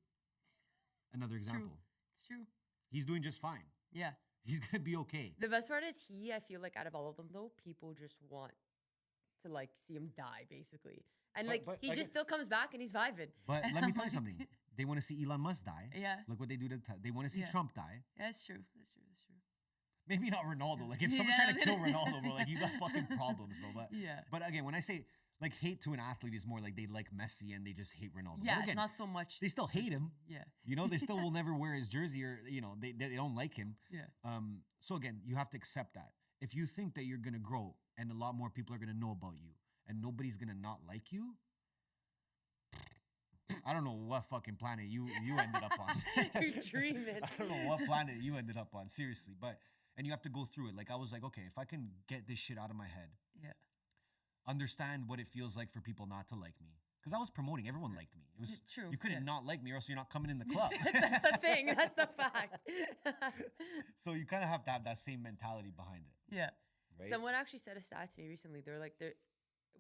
Another example. It's true. He's doing just fine. Yeah. He's going to be okay. The best part is I feel like out of all of them though, people just want to like see him die basically. And but he just still comes back and he's vibing. But let me tell you something. They want to see Elon Musk die. Yeah. Look what they do to they want to see Trump die. Yeah, that's true. That's true. That's true. Maybe not Ronaldo. Like if someone's trying to kill Ronaldo, bro, like you got fucking problems, bro. But But again, when I say like hate to an athlete is more like they like Messi and they just hate Ronaldo. Yeah, again, it's not so much. They still hate him. Yeah. You know, they still will never wear his jersey or, you know, they don't like him. Yeah. So again, you have to accept that. If you think that you're going to grow and a lot more people are going to know about you and nobody's going to not like you, I don't know what fucking planet you ended up on. You're dreaming. I don't know what planet you ended up on, seriously. But, and you have to go through it. Like, I was like, okay, if I can get this shit out of my head. Yeah. Understand what it feels like for people not to like me. Because I was promoting. Everyone liked me. It was true. You couldn't not like me or else you're not coming in the club. That's the thing. That's the fact. So you kind of have to have that same mentality behind it. Yeah. Right? Someone actually said a stat to me recently. They're like,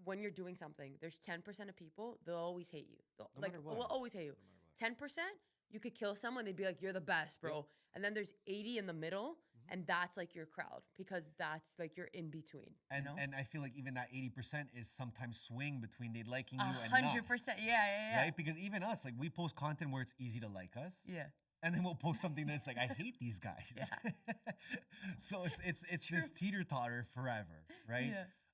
when you're doing something, there's 10% of people, they'll always hate you. Will always hate you. 10%, you could kill someone. They'd be like, you're the best, bro. Yep. And then there's 80 in the middle. And that's like your crowd because that's like you're in between. And and I feel like even that 80% is sometimes swing between they liking you 100%. and not. 100%. Yeah. Right? Because even us, like we post content where it's easy to like us. Yeah. And then we'll post something that's like, I hate these guys. Yeah. So it's this teeter-totter forever, right?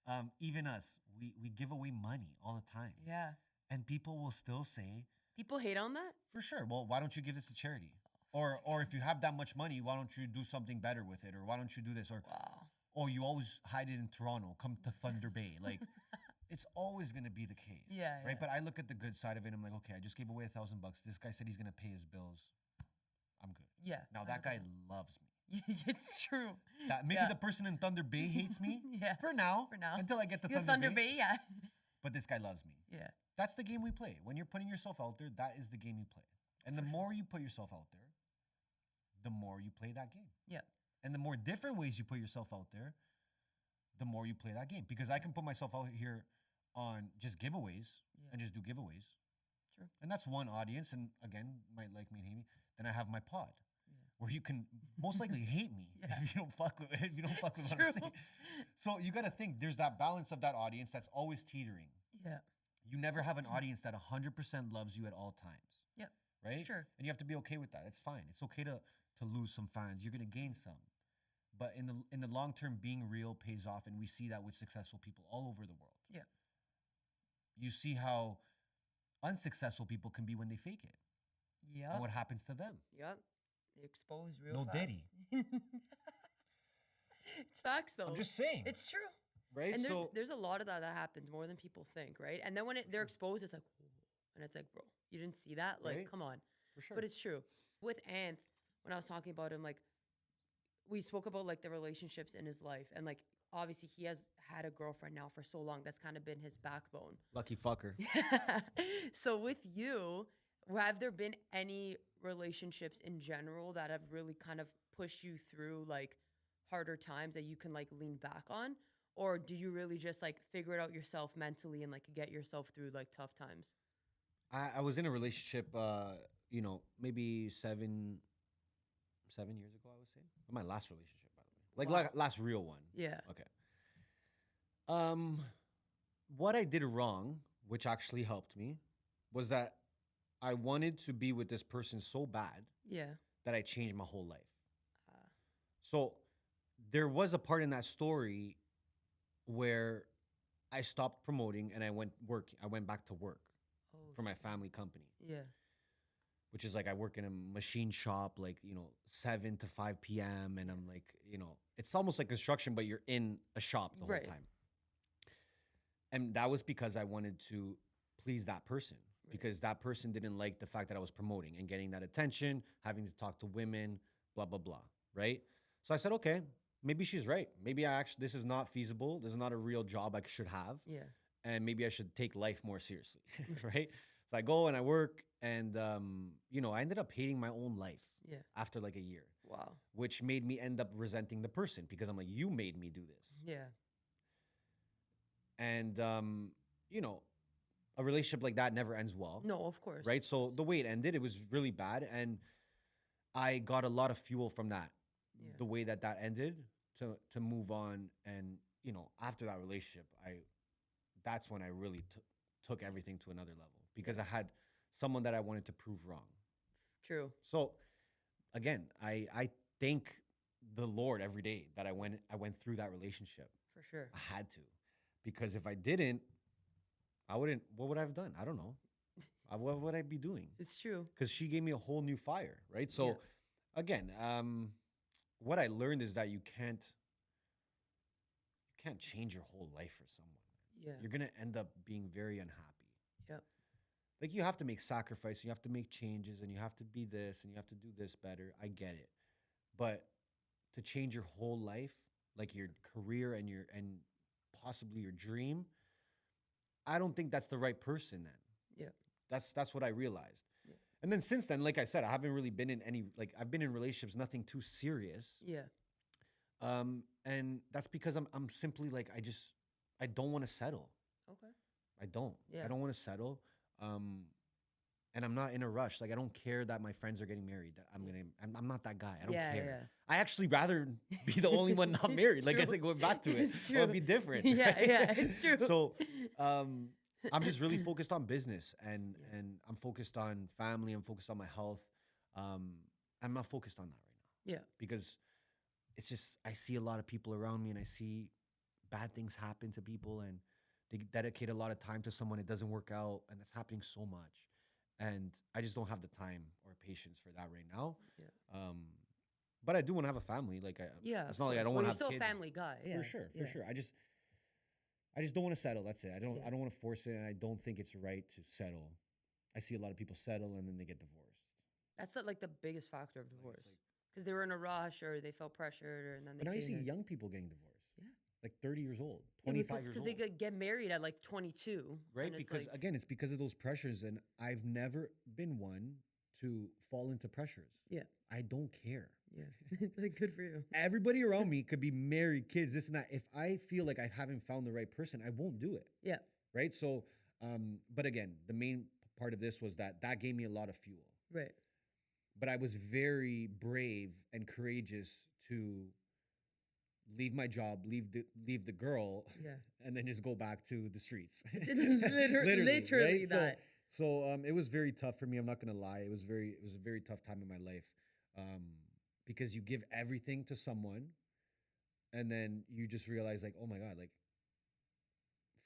Yeah. Even us, we give away money all the time. Yeah. And people will still say. People hate on that? For sure. Well, why don't you give this to charity? Or if you have that much money, why don't you do something better with it? Or why don't you do this? Or you always hide it in Toronto. Come to Thunder Bay. Like, it's always going to be the case. Yeah. Right? Yeah. But I look at the good side of it. I'm like, okay, I just gave away $1,000. This guy said he's going to pay his bills. I'm good. Yeah. Now, that guy loves me. It's true. Maybe the person in Thunder Bay hates me. Yeah. For now. Until I get to Thunder Bay. Yeah. But this guy loves me. Yeah. That's the game we play. When you're putting yourself out there, that is the game you play. And the more you put yourself out there, the more you play that game. Yeah. And the more different ways you put yourself out there, the more you play that game. Because I can put myself out here on just giveaways and just do giveaways. True. And that's one audience. And again, might like me and hate me. Then I have my pod where you can most likely hate me if you don't fuck with what I'm saying. So you got to think there's that balance of that audience that's always teetering. Yeah. You never have an audience that 100% loves you at all times. Yep. Right? Sure. And you have to be okay with that. It's fine. It's okay to lose some fans. You're going to gain some. But in the long term, being real pays off. And we see that with successful people all over the world. Yeah. you see how unsuccessful people can be when they fake it. Yeah. And what happens to them? Yep. They expose real No fast. Diddy. It's facts though. I'm just saying. It's true. Right? And So there's a lot of that happens more than people think, right? And then when they're exposed, it's like, whoa. And it's like, bro, you didn't see that? Like, Right. come on. for sure. But it's true. With Anth, when I was talking about him, like, we spoke about like the relationships in his life, and like obviously he has had a girlfriend now for so long. That's kind of been his backbone. Lucky fucker. So with you, have there been any relationships in general that have really kind of pushed you through like harder times that you can like lean back on? Or do you really just like figure it out yourself mentally and like get yourself through like tough times? I was in a relationship, maybe 7 years ago, I would say. My last relationship, by the way. Like, Wow. last real one. Yeah. Okay. What I did wrong, which actually helped me, was that I wanted to be with this person so bad Yeah. that I changed my whole life. Uh, So there was a part in that story where I stopped promoting and I went back to work oh, for my family company, yeah. which is like I work in a machine shop, like, 7 to 5 p.m. And I'm like, it's almost like construction, but you're in a shop the Right. whole time. And that was because I wanted to please that person, Right. because that person didn't like the fact that I was promoting and getting that attention, having to talk to women, blah, blah, blah. Right. So I said, okay, maybe she's right. Maybe this is not feasible. This is not a real job I should have. Yeah. And maybe I should take life more seriously. Right. So I go and I work and, I ended up hating my own life Yeah. after like a year, Wow. which made me end up resenting the person because I'm like, you made me do this. Yeah. And, a relationship like that never ends well. No, of course. Right. So the way it ended, it was really bad. And I got a lot of fuel from that, Yeah. the way that ended to move on. And, after that relationship, that's when I really took everything to another level because I had someone that I wanted to prove wrong. True. So again, I thank the Lord every day that I went through that relationship. For sure. I had to, because if I didn't, I wouldn't. What would I have done? I don't know. What would I be doing? It's true. Because she gave me a whole new fire, right? So, Yeah. again, what I learned is that you can't change your whole life for someone. Yeah. You're gonna end up being very unhappy. Yep. Like, you have to make sacrifices, you have to make changes, and you have to be this, and you have to do this better. I get it, but to change your whole life, like your career and possibly your dream, I don't think that's the right person then. Yeah. That's what I realized. Yeah. And then since then, like I said, I haven't really been in any, like, I've been in relationships, nothing too serious. Yeah. And that's because I'm simply like, I don't want to settle. Okay. I don't. Yeah. I don't want to settle. And I'm not in a rush. Like, I don't care that my friends are getting married. That I'm not that guy. I don't Yeah, care. yeah. I actually rather be the only one not married. Like I true. said, going back to it, It's I would true. be different. Yeah, right? yeah, it's true. So, I'm just really focused on business and Yeah. and I'm focused on family. I'm focused on my health. I'm not focused on that right now. Yeah. Because it's just, I see a lot of people around me and I see bad things happen to people and they dedicate a lot of time to someone. It doesn't work out, and that's happening so much. And I just don't have the time or patience for that right now. Yeah. But I do want to have a family. Like, Yeah. it's of not like I course. don't Well, want to you're have still kids. a family guy. Yeah. For sure, for yeah. sure. I just don't want to settle. That's it. I don't Yeah. want to force it, and I don't think it's right to settle. I see a lot of people settle and then they get divorced. That's like the biggest factor of Like, it's divorce. like- Because they were in a rush or they felt pressured and then they But now you stay see in their- young people getting divorced. Yeah. Like 30 years old, Yeah, 25 years because old. they could get married at like 22. Right? and it's Because like, again, it's because of those pressures, and I've never been one to fall into pressures. Yeah. I don't care. yeah, like good for you. Everybody around me could be married, kids, this and that. If I feel like I haven't found the right person, I won't do it. Yeah. Right? So, but again, the main part of this was that gave me a lot of fuel. Right. But I was very brave and courageous to leave my job, leave the girl, Yeah. and then just go back to the streets. Literally right? that. So it was very tough for me. I'm not gonna lie. It was a very tough time in my life, because you give everything to someone, and then you just realize, like, oh my God, like,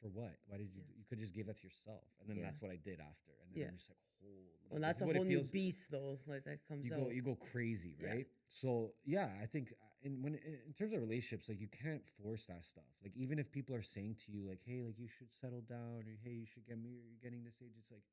for what? Why did you? You could just give that to yourself, and then Yeah. that's what I did after. And then Yeah. I'm just like, holy. Well, this that's is a what it whole new feels- beast, though. Like that comes out. You go crazy, Yeah. right? So yeah, I think in terms of relationships, like you can't force that stuff. Like even if people are saying to you, like, hey, like you should settle down, or hey, you should get married, you're getting this age. It's like,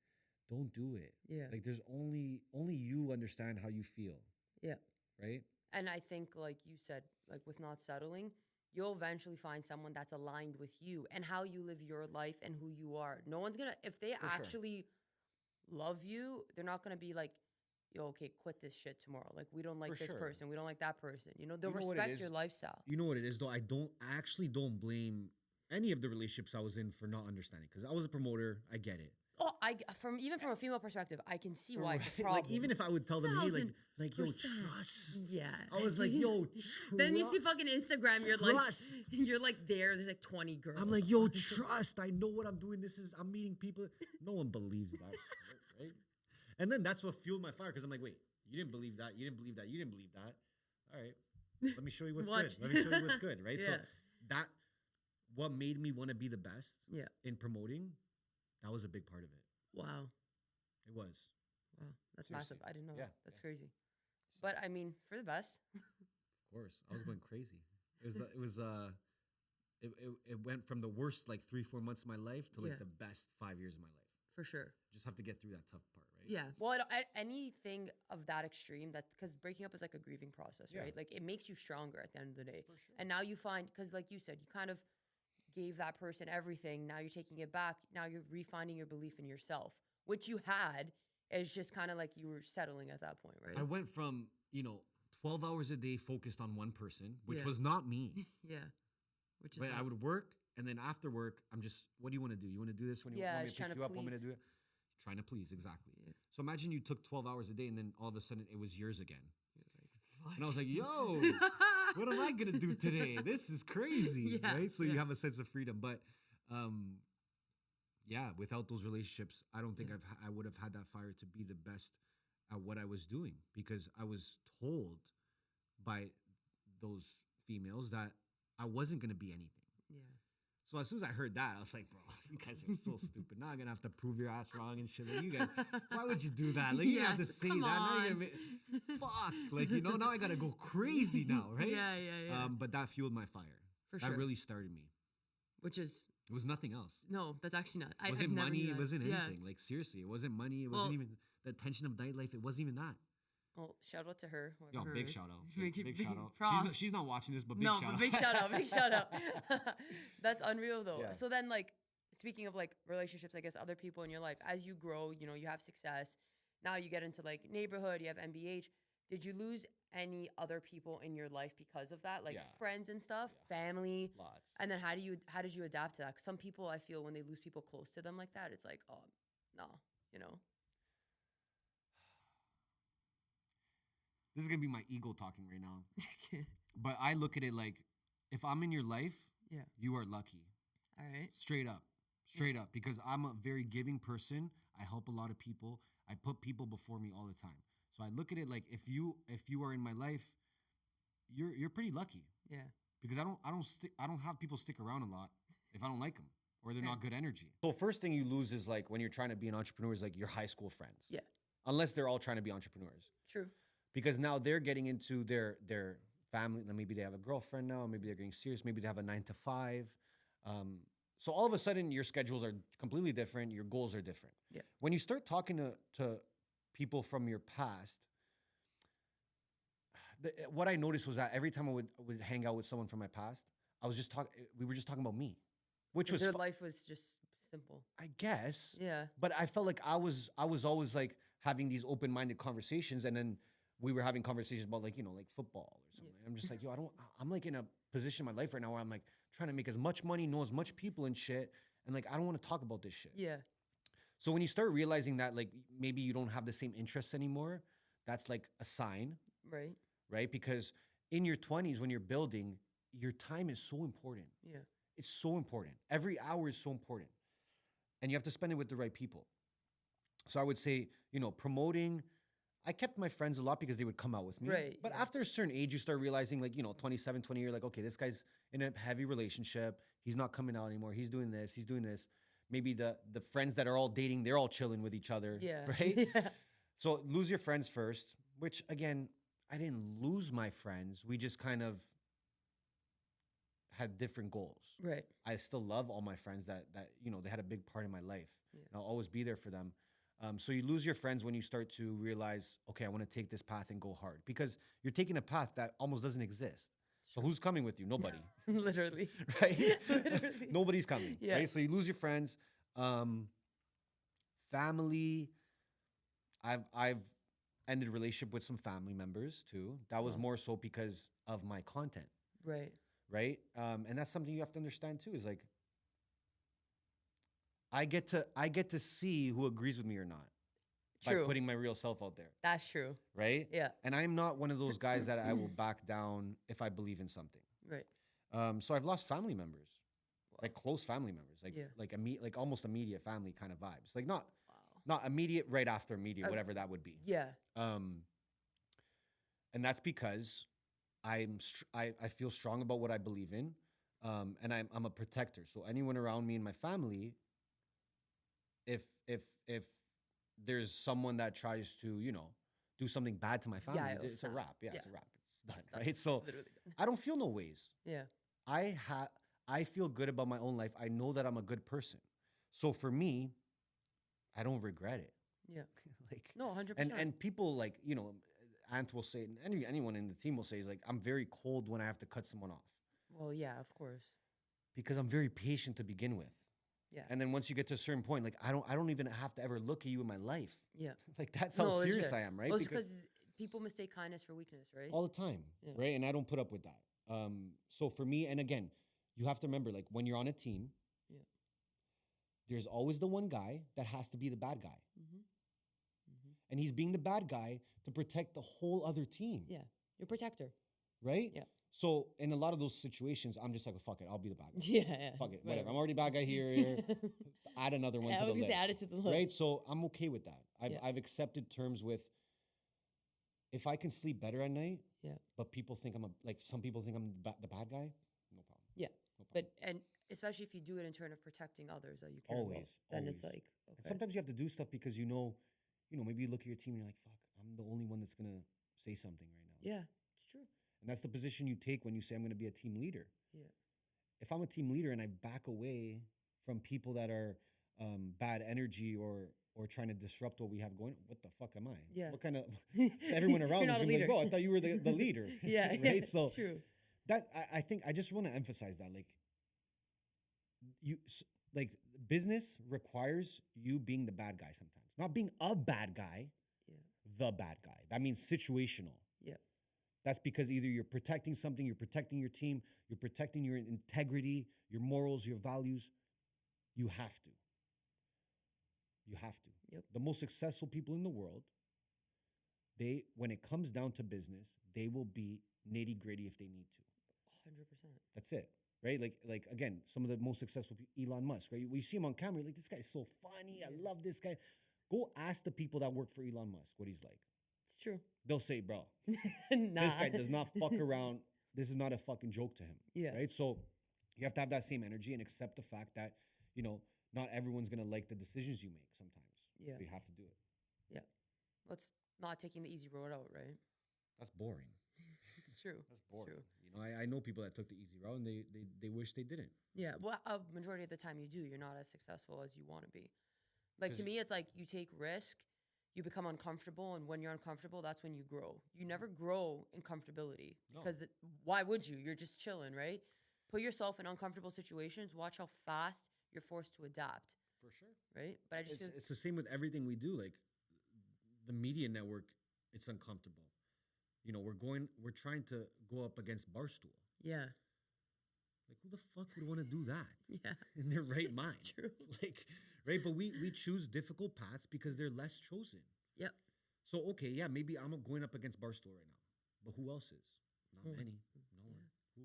don't do it. Yeah. Like there's only you understand how you feel, Yeah. right? And I think, like you said, like with not settling, you'll eventually find someone that's aligned with you and how you live your life and who you are. No one's gonna, if they For sure. actually love you, they're not gonna be like, yo, okay, quit this shit tomorrow. Like, we don't like For this sure. person. We don't like that person. You know, they'll You know what it respect is? your lifestyle. You know what it is, though? I actually don't blame any of the relationships I was in for not understanding, because I was a promoter. I get it. Oh, from a female perspective, I can see why it's a Right? problem. Like even if I would tell them, hey, yo, 1000%. trust. Yeah. I was like, yo, Then you see fucking Instagram, you're Trust. like, you're like there's like 20 girls. I'm like, yo, trust. I know what I'm doing. I'm meeting people. No one believes that, shit, right? And then that's what fueled my fire, because I'm like, wait, you didn't believe that. You didn't believe that. You didn't believe that. All right, let me show you what's Watch. good. Let me show you what's good, right? So Yeah. that what made me want to be the best Yeah. in promoting, that was a big part of it. Wow. It was. Wow. That's Seriously. massive. I didn't know Yeah, that. That's yeah. crazy. But I mean, for the best. Of course, I was going crazy. It went from the worst like 3-4 months of my life to like Yeah. the best 5 years of my life. For sure. Just have to get through that tough part, right? Yeah. Well, anything of that extreme, that because breaking up is like a grieving process, Yeah. right? Like it makes you stronger at the end of the day. For sure. And now you find, because like you said, you kind of gave that person everything. Now you're taking it back. Now you're refinding your belief in yourself, which you had. It's just kind of like you were settling at that point, right? I went from 12 hours a day focused on one person, which Yeah. was not me. Yeah. Which is But I nuts. would work, and then after work, I'm just, what do you want to do? You want to do this? When you Yeah, want me just to pick trying you to up? Want me to please. do it? Trying to please, exactly. Yeah. So imagine you took 12 hours a day, and then all of a sudden it was yours again. Fuck. And I was like, yo, what am I going to do today? This is crazy, Yeah, right? So yeah. you have a sense of freedom. But yeah, without those relationships, I don't think Yeah. I would have had that fire to be the best at what I was doing, because I was told by those females that I wasn't going to be anything. Yeah. So as soon as I heard that, I was like, bro, you guys are so stupid. Now I'm going to have to prove your ass wrong and shit. Like, you guys, why would you do that? Like, you Yeah, have to say come that. Now you're on. gonna fuck. Like, now I got to go crazy now, right? Yeah. But that fueled my fire. For That sure. really started me. Which is, It was nothing else. no, that's actually not. It I've wasn't never money. knew It that. wasn't Yeah. anything. Like, seriously, it wasn't money. It Well- wasn't even the attention of nightlife. It wasn't even that. Well, shout out to her. Yo, whoever big her is. shout out. Big, Big shout out. props. She's not watching this, but big No, shout but out. big shout out. Big shout out. That's unreal though. Yeah. So then, like, speaking of like relationships, I guess other people in your life, as you grow, you have success. Now you get into like neighborhood, you have MBH. Did you lose any other people in your life because of that? Like Yeah. friends and stuff, Yeah. family? Lots. And then how did you adapt to that? 'Cause some people, I feel, when they lose people close to them like that, it's like, oh, no. This is going to be my ego talking right now. But I look at it like, if I'm in your life, Yeah. you are lucky. All right. Straight up. Straight up. Because I'm a very giving person. I help a lot of people. I put people before me all the time. So I look at it like, if you are in my life, you're pretty lucky. Yeah. Because I don't have people stick around a lot if I don't like them or they're Fair. not good energy. So first thing you lose is like when you're trying to be an entrepreneur is like your high school friends. Yeah. Unless they're all trying to be entrepreneurs. True. Because now they're getting into their family. Maybe they have a girlfriend now. Maybe they're getting serious. Maybe they have a 9 to 5. So all of a sudden your schedules are completely different. Your goals are different. Yeah. When you start talking to people from your past, what I noticed was that every time I would hang out with someone from my past, we were just talking about me, which was Their life was just simple. I guess. Yeah. But I felt like I was always like having these open-minded conversations, and then we were having conversations about like football or something. Yeah. I'm just like, I'm like in a position in my life right now where I'm like trying to make as much money, know as much people and shit, and like I don't want to talk about this shit. Yeah. So when you start realizing that like maybe you don't have the same interests anymore, that's like a sign, Right. right? Because in your 20s when you're building, your time is so important. Yeah. It's so important. Every hour is so important. And you have to spend it with the right people. So I would say, promoting, I kept my friends a lot because they would come out with me. Right, But yeah. after a certain age, you start realizing, like, 27, 20, you're like, okay, this guy's in a heavy relationship. He's not coming out anymore. He's doing this. He's doing this. Maybe the friends that are all dating, they're all chilling with each other. Yeah. Right? Yeah. So lose your friends first, which again, I didn't lose my friends. We just kind of had different goals. Right. I still love all my friends that they had a big part in my life. Yeah. And I'll always be there for them. So you lose your friends when you start to realize, okay, I want to take this path and go hard because you're taking a path that almost doesn't exist. So who's coming with you? Nobody, Literally. right? Literally. Nobody's coming, Yeah. right? So you lose your friends. Family. I've ended relationship with some family members too. That was Wow. more so because of my content, Right. right? And that's something you have to understand too. Is like I get to see who agrees with me or not True. by putting my real self out there, That's true. right? Yeah. And I'm not one of those guys that I will back down if I believe in something. Right. So I've lost family members, Wow. like close family members, like Yeah. like almost immediate family kind of vibes, like not Wow. not immediate right after immediate, Uh, whatever that would be. Yeah. And that's because I feel strong about what I believe in, and I'm a protector. So anyone around me in my family, if there's someone that tries to do something bad to my family, it'll it's a snap. wrap. Yeah, Yeah. it's a wrap. It's done, It's done. right? So It's literally done. I don't feel no ways. Yeah. I feel good about my own life. I know that I'm a good person. So for me, I don't regret it. Yeah. Like No, 100%. and people like Ant will say, and anyone in the team will say, is like, I'm very cold when I have to cut someone off Well, yeah, of course. because I'm very patient to begin with. Yeah. And then once you get to a certain point, like I don't even have to ever look at you in my life. Yeah. Like that's how No, serious legit. I am, right? Well, it's because people mistake kindness for weakness, right? all the time, Yeah. right? And I don't put up with that. So for me, and again, you have to remember, like when you're on a team, Yeah. there's always the one guy that has to be the bad guy, Mm-hmm. Mm-hmm. and he's being the bad guy to protect the whole other team. Yeah. You're a protector. Right? Yeah. So in a lot of those situations, I'm just like, fuck it, I'll be the bad guy. Yeah. Yeah. Fuck it, whatever. I'm already bad guy here. Add another one I to was the gonna list. say add it to the list. Right? So I'm okay with that. Yeah. I've accepted terms with if I can sleep better at night. Yeah. But people think some people think I'm the bad guy. No problem. Yeah. No problem. And especially if you do it in turn of protecting others that you care about, Always, then it's always. like, And okay. sometimes you have to do stuff because maybe you look at your team and you're like, fuck, I'm the only one that's gonna say something right now. Yeah, it's true. And that's the position you take when you say I'm gonna be a team leader. Yeah. If I'm a team leader and I back away from people that are bad energy or trying to disrupt what we have going, what the fuck am I? Yeah. What kind of everyone around You're is not a gonna be like, leader. bro, I thought you were the leader. Yeah, right. yeah, So it's true. that I think I just want to emphasize that like business requires you being the bad guy sometimes, not being a bad guy, Yeah. the bad guy. That means situational. Yeah. That's because either you're protecting something, you're protecting your team, you're protecting your integrity, your morals, your values. You have to. You have to. Yep. The most successful people in the world, when it comes down to business, they will be nitty gritty if they need to. 100%. That's it, right? Like again, some of the most successful people, Elon Musk, right? We see him on camera, you're like, this guy's so funny. I love this guy. Go ask the people that work for Elon Musk what he's like. It's true. They'll say, bro, Nah. this guy does not fuck around. This is not a fucking joke to him. Yeah. Right. So you have to have that same energy and accept the fact that, not everyone's going to like the decisions you make sometimes. Yeah. So you have to do it. Yeah. What's not taking the easy road out, right? That's boring. It's true. That's It's boring. true. I know people that took the easy route and they wish they didn't. Yeah. Well, a majority of the time you do. You're not as successful as you want to be. Like, to 'Cause- me, it's like you take risk, you become uncomfortable, and when you're uncomfortable, that's when you grow. You never grow in comfortability No. because why would you? You're just chilling, right? Put yourself in uncomfortable situations. Watch how fast you're forced to adapt, For sure. right? But I just feel It's the same with everything we do. Like the media network, it's uncomfortable. We're trying to go up against Barstool. yeah, Like who the fuck would want to do that yeah, in their right mind? true. Like, right? But we choose difficult paths because they're less chosen. Yep. So okay, yeah, maybe I'm going up against Barstool right now, but who else is? Not Oh, many. No one. Who?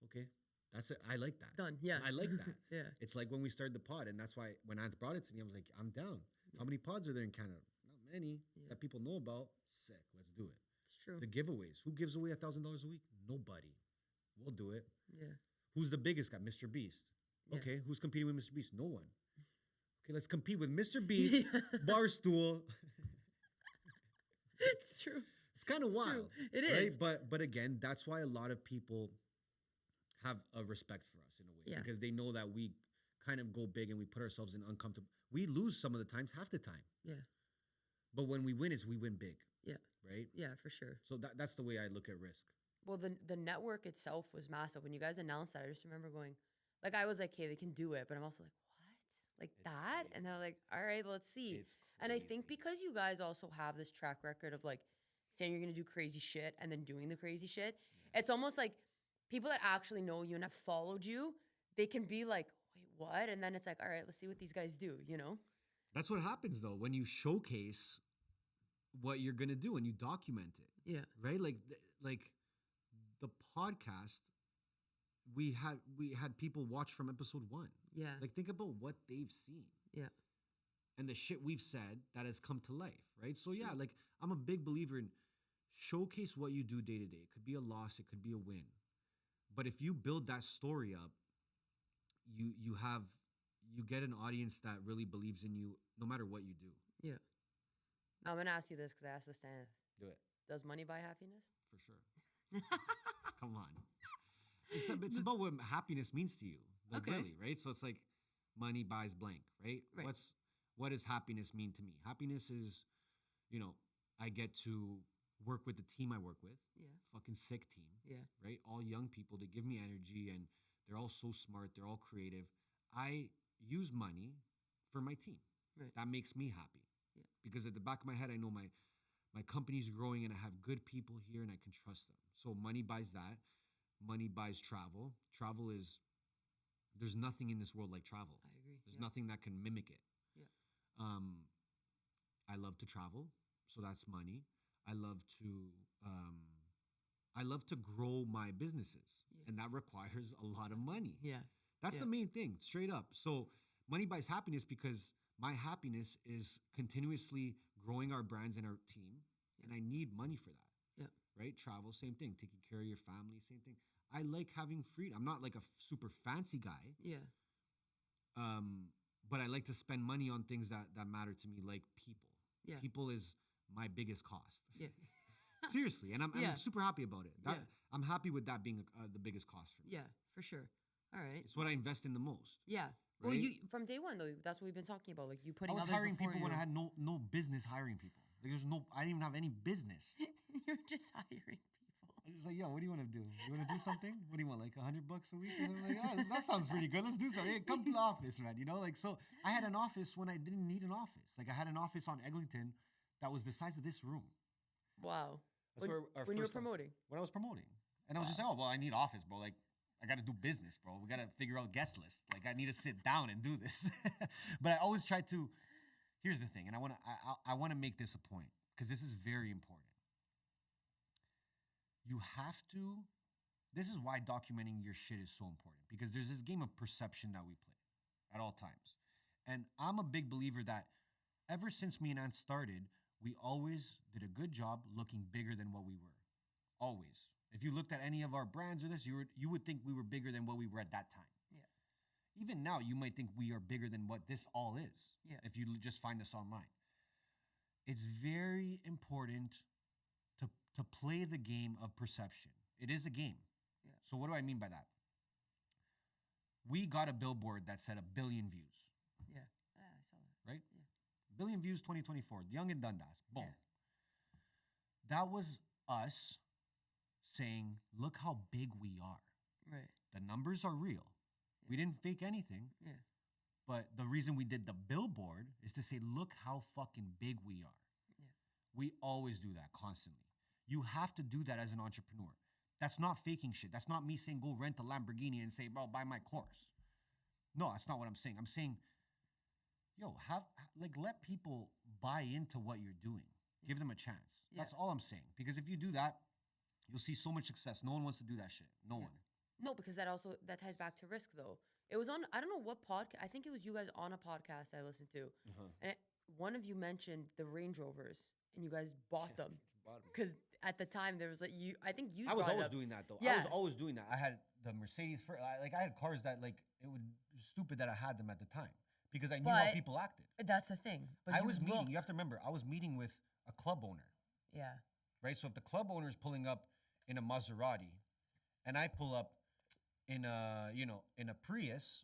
Okay, that's it. I like that. Done. Yeah, I like that. Yeah, It's like when we started the pod, and that's why when Ant brought it to me, I was like, I'm down. How many pods are there in Canada? Not many Yeah. that people know about. Sick. Let's do it. It's true. The giveaways. Who gives away $1,000 a week? Nobody. We'll do it. Yeah. Who's the biggest guy? Mr. Beast. Yeah. Okay. Who's competing with Mr. Beast? No one. Okay, let's compete with Mr. Beast, Barstool. It's true. It's kind of It's true. wild. It right? is. But again, that's why a lot of people have a respect for us in a way. Yeah. Because they know that we kind of go big and we put ourselves in uncomfortable. We lose some of the times, half the time. Yeah. But when we win, we win big. Yeah. Right? Yeah, for sure. So that's the way I look at risk. Well, the network itself was massive. When you guys announced that, I just remember going, like, I was like, hey, they can do it. But I'm also like, what? Like It's that? crazy. And they're like, all right, let's see. It's And I think crazy. because you guys also have this track record of like saying you're going to do crazy shit and then doing the crazy shit, it's almost like people that actually know you and have followed you, they can be like, wait, what? And then it's like, all right, let's see what these guys do, you know? That's what happens though when you showcase what you're gonna do and you document it, Yeah. right? Like the podcast, we had people watch from episode 1. Yeah. Like think about what they've seen. Yeah. And the shit we've said that has come to life, right? So yeah, like I'm a big believer in showcase what you do day to day. It could be a loss, it could be a win. But if you build that story up, you get an audience that really believes in you no matter what you do. Yeah. I'm going to ask you this because I asked this to Anth. Do it. Does money buy happiness? For sure. Come on. It's about what happiness means to you. Like Okay. really, right? So it's like money buys blank, right? Right. What does happiness mean to me? Happiness is, I get to work with the team I work with. Yeah. Fucking sick team. Yeah. Right? All young people, they give me energy and they're all so smart, they're all creative. I use money for my team. Right. That makes me happy. Yeah. Because at the back of my head, I know my company's growing and I have good people here and I can trust them. So money buys that. Money buys travel. There's nothing in this world like travel. I agree. There's Yeah. nothing that can mimic it. Yeah. I love to travel, so that's money. I love to grow my businesses, Yeah. and that requires a lot of money. Yeah. That's Yeah. the main thing, straight up. So money buys happiness because my happiness is continuously growing our brands and our team, and I need money for that. Yeah. Right? Travel, same thing. Taking care of your family, same thing. I like having freedom. I'm not like a super fancy guy, Yeah. but I like to spend money on things that matter to me, like people. Yeah. People is my biggest cost. Yeah. Seriously, and I'm Yeah. super happy about it. Yeah. I'm happy with that being the biggest cost for me. Yeah, for sure. All right. It's what I invest in the most. Yeah. Well, Right? you from day one though. That's what we've been talking about. Like you I putting was others hiring before people when you. I had no business hiring people. Like I didn't even have any business. You're just hiring people. I was just like, yo, what do you want to do? You want to do something? What do you want, like $100 a week? And I'm like, oh, that sounds pretty good. Let's do something. Hey, come to the office, man. Like, so I had an office when I didn't need an office. Like I had an office on Eglinton that was the size of this room Wow. That's where our When you were first- promoting. when I was promoting. And I was just like, oh, well, I need office, bro. Like, I got to do business, bro. We got to figure out guest list. Like, I need to sit down and do this. But I always try to, here's the thing. And I want to make this a point because this is very important. You have to, this is why documenting your shit is so important because there's this game of perception that we play at all times. And I'm a big believer that ever since me and Ant started, we always did a good job looking bigger than what we were. Always. If you looked at any of our brands or this, you would think we were bigger than what we were at that time. Yeah. Even now, you might think we are bigger than what this all is. Yeah. If you just find us online. It's very important to play the game of perception. It is a game. Yeah. So what do I mean by that? We got a billboard that said 1 billion views, Yeah. Yeah, I saw that. right? Yeah. 1 billion views 2024, Young and Dundas. Boom. Yeah. That was us saying, look how big we are. Right. The numbers are real. We didn't fake anything. Yeah. But the reason we did the billboard is to say, look how fucking big we are. Yeah. We always do that constantly. You have to do that as an entrepreneur. That's not faking shit. That's not me saying go rent a Lamborghini and say, bro, buy my course. No, that's not what I'm saying. I'm saying, yo, let people buy into what you're doing. Give them a chance. Yeah. That's all I'm saying. Because if you do that, you'll see so much success. No one wants to do that shit. No Yeah. one. No, because that ties back to risk though. It was on, I don't know what podcast. I think it was you guys on a podcast I listened to. Uh-huh. And one of you mentioned the Range Rovers, and you guys bought them Bottom. because at the time there was like you. I think you. I was brought it always up. doing that though. I Yeah. was always doing that. I had the Mercedes for like I had cars that like it was stupid that I had them at the time because I knew how But people acted. That's the thing. But I you was meeting. looked- You have to remember, I was meeting with a club owner, Yeah. right? So if the club owner is pulling up in a Maserati, and I pull up in a in a Prius,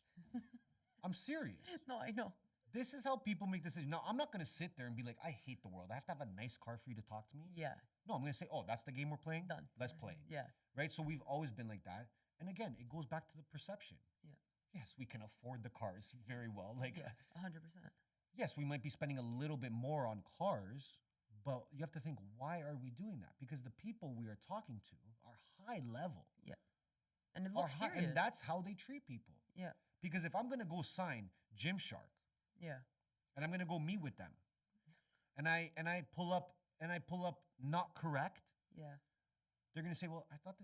I'm serious. No, I know. This is how people make decisions. Now, I'm not going to sit there and be like, I hate the world. I have to have a nice car for you to talk to me. Yeah. No, I'm going to say, oh, that's the game we're playing? Done. Let's play. Yeah. Right? So we've always been like that. And again, it goes back to the perception. Yeah. Yes, we can afford the cars very well. Like, Yeah. 100%. yes, we might be spending a little bit more on cars, but you have to think, why are we doing that? Because the people we are talking to are high level. Yeah. And it Are looks high, serious. and that's how they treat people. Yeah. Because if I'm going to go sign Gymshark, Yeah. and I'm gonna go meet with them, and I pull up not correct, Yeah. they're gonna say, well, I thought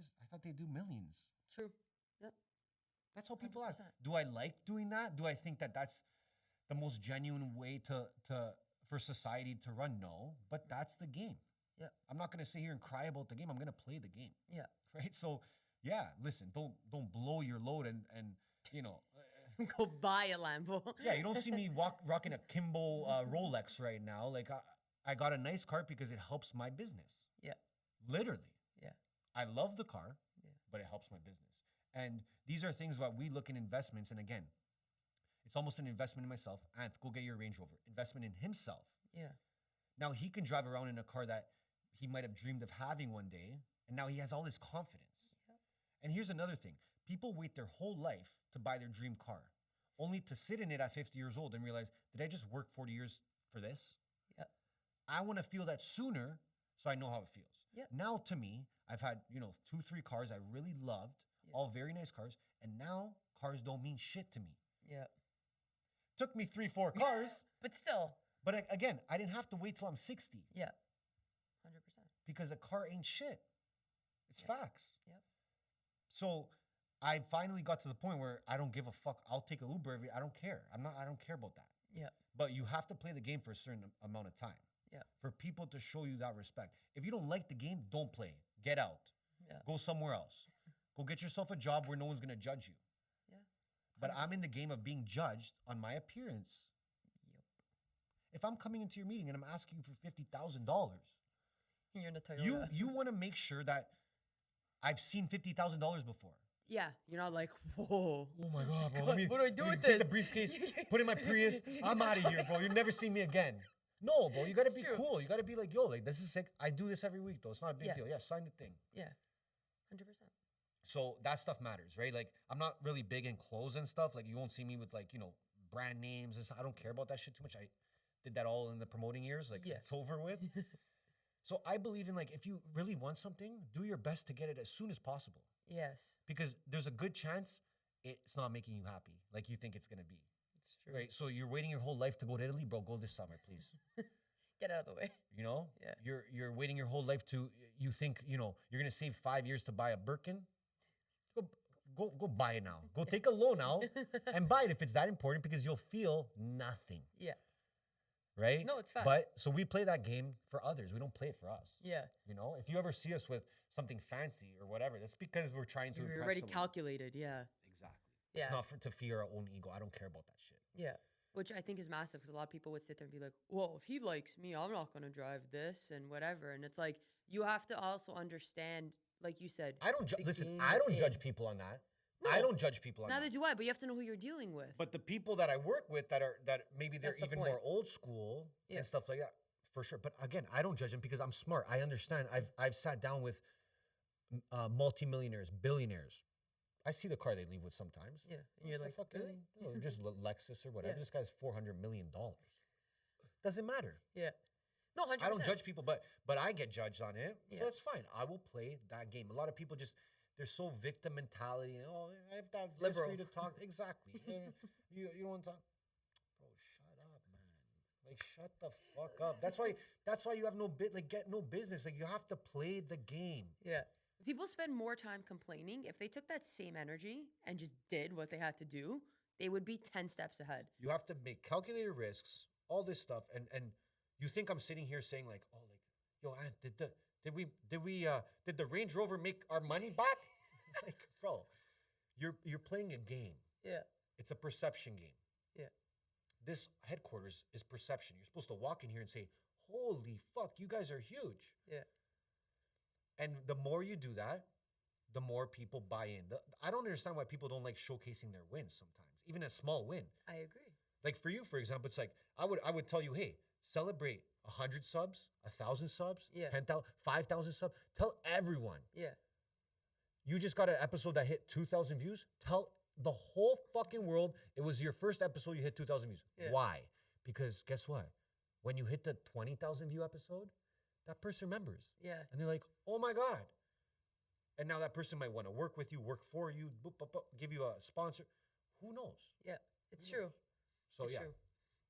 they do millions. True. Yep. That's how people are. 100%. Do I like doing that? Do I think that that's the most genuine way for society to run? No, but that's the game. Yeah. I'm not gonna sit here and cry about the game. I'm gonna play the game. Yeah. Right. So yeah, listen, don't blow your load and you know. Go buy a Lambo. Yeah, you don't see me rocking a Kimbo Rolex right now. Like I got a nice car because it helps my business. Yeah. Literally. Yeah. I love the car, Yeah. but it helps my business. And these are things that we look in investments. And again, it's almost an investment in myself. Anth, go get your Range Rover. Investment in himself. Yeah. Now he can drive around in a car that he might have dreamed of having one day. And now he has all this confidence. Yeah. And here's another thing. People wait their whole life to buy their dream car, only to sit in it at 50 years old and realize, did I just work 40 years for this? Yeah. I want to feel that sooner so I know how it feels. Yeah. Now to me, I've had, 2-3 cars I really loved, Yeah. all very nice cars, and now cars don't mean shit to me. Yeah. Took me 3-4 cars, But still. but again, I didn't have to wait till I'm 60 Yeah. 100%. because a car ain't shit. It's facts. Yep. So I finally got to the point where I don't give a fuck. I'll take an Uber I don't care. I don't care about that. Yeah. But you have to play the game for a certain amount of time. Yeah. For people to show you that respect. If you don't like the game, don't play. Get out. Yeah. Go somewhere else. Go get yourself a job where no one's gonna judge you. Yeah. But I'm in the game of being judged on my appearance. Yep. If I'm coming into your meeting and I'm asking you for $50,000, You're in a Toyota. you want to make sure that I've seen $50,000 before. Yeah. You're not like, whoa. Oh my God, bro. What do I do with Take this? the briefcase, put it in my Prius. I'm out of here, bro. You'll never see me again. No, bro. You got to It's be true. cool. You got to be like, yo, like, this is sick. I do this every week, though. It's not a big Yeah. deal. Yeah, sign the thing. Yeah. 100%. So that stuff matters, right? Like, I'm not really big in clothes and stuff. Like, you won't see me with, like, brand names and stuff. I don't care about that shit too much. I did that all in the promoting years. Like, Yeah. it's over with. So I believe in, like, if you really want something, do your best to get it as soon as possible. Yes. Because there's a good chance it's not making you happy like you think it's going to be. It's true. Right? So you're waiting your whole life to go to Italy, bro. Go this summer, please. Get out of the way. You know? Yeah. You're waiting your whole life to, you think, you're going to save 5 years to buy a Birkin. Go buy it now. Go take a loan out and buy it if it's that important because you'll feel nothing. Yeah. Right? No, it's facts. But so we play that game for others. We don't play it for us. Yeah. You know, if you ever see us with something fancy or whatever, that's because we're trying to You're impress already someone. calculated. Yeah. Exactly. Yeah. It's not to fear our own ego. I don't care about that shit. Yeah. Which I think is massive because a lot of people would sit there and be like, well, if he likes me, I'm not going to drive this and whatever. And it's like, you have to also understand, like you said. I don't the listen. game I don't in. judge people on that. No. I don't judge people on Neither that. do I, but you have to know who you're dealing with. But the people that I work with that maybe they're That's the even point. more old school Yeah. and stuff like that, for sure. But again, I don't judge them because I'm smart. I understand. I've sat down with multimillionaires, billionaires. I see the car they leave with sometimes. Yeah. And you're like, fucking, really? just Lexus or whatever. Yeah. This guy's $400 million. Doesn't matter. Yeah. No, 100%. I don't judge people, but I get judged on it. Yeah. So it's fine. I will play that game. A lot of people just, they're so victim mentality. Oh, I have to have this for you to talk. Exactly. you don't want to talk. Bro, shut up, man. Like, shut the fuck up. That's why you have get no business. Like, you have to play the game. Yeah. People spend more time complaining. If they took that same energy and just did what they had to do, they would be 10 steps ahead. You have to make calculated risks. all this stuff, and you think I'm sitting here saying like, oh, like, yo, Ant, did the Range Rover make our money back? Like, bro, you're playing a game. Yeah. It's a perception game. Yeah. This headquarters is perception. You're supposed to walk in here and say, holy fuck, you guys are huge. Yeah. And the more you do that, the more people buy in. I don't understand why people don't like showcasing their wins sometimes, even a small win. I agree. Like for you, for example, it's like I would tell you, hey, celebrate 100 subs, 1,000 subs, Yeah. 10,000, 5,000 subs. Tell everyone. Yeah. You just got an episode that hit 2,000 views. Tell the whole fucking world it was your first episode you hit 2,000 views. Yeah. Why? Because guess what? When you hit the 20,000 view episode, that person remembers. Yeah. And they're like, oh my God. And now that person might want to work with you, work for you, boop, boop, boop, give you a sponsor. Who knows? Yeah. It's true. So It's yeah. true.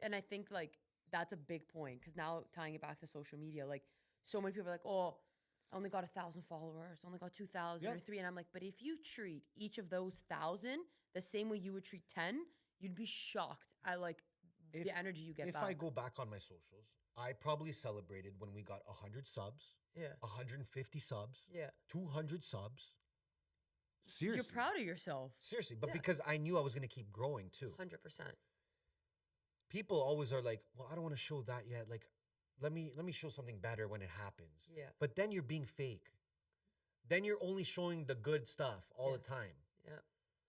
And I think like that's a big point because now tying it back to social media, like so many people are like, oh, I only got 1,000 followers, I only got 2,000 or 3. And I'm like, but if you treat each of those 1,000 the same way you would treat 10, you'd be shocked at like the energy you get back. If I go back on my socials, I probably celebrated when we got 100 subs, Yeah. 150 subs, Yeah. 200 subs. Seriously. You're proud of yourself. Seriously, but Yeah. because I knew I was going to keep growing too. 100%. People always are like, well, I don't want to show that yet. Like, let me show something better when it happens. Yeah. But then you're being fake. Then you're only showing the good stuff all Yeah. the time, Yeah.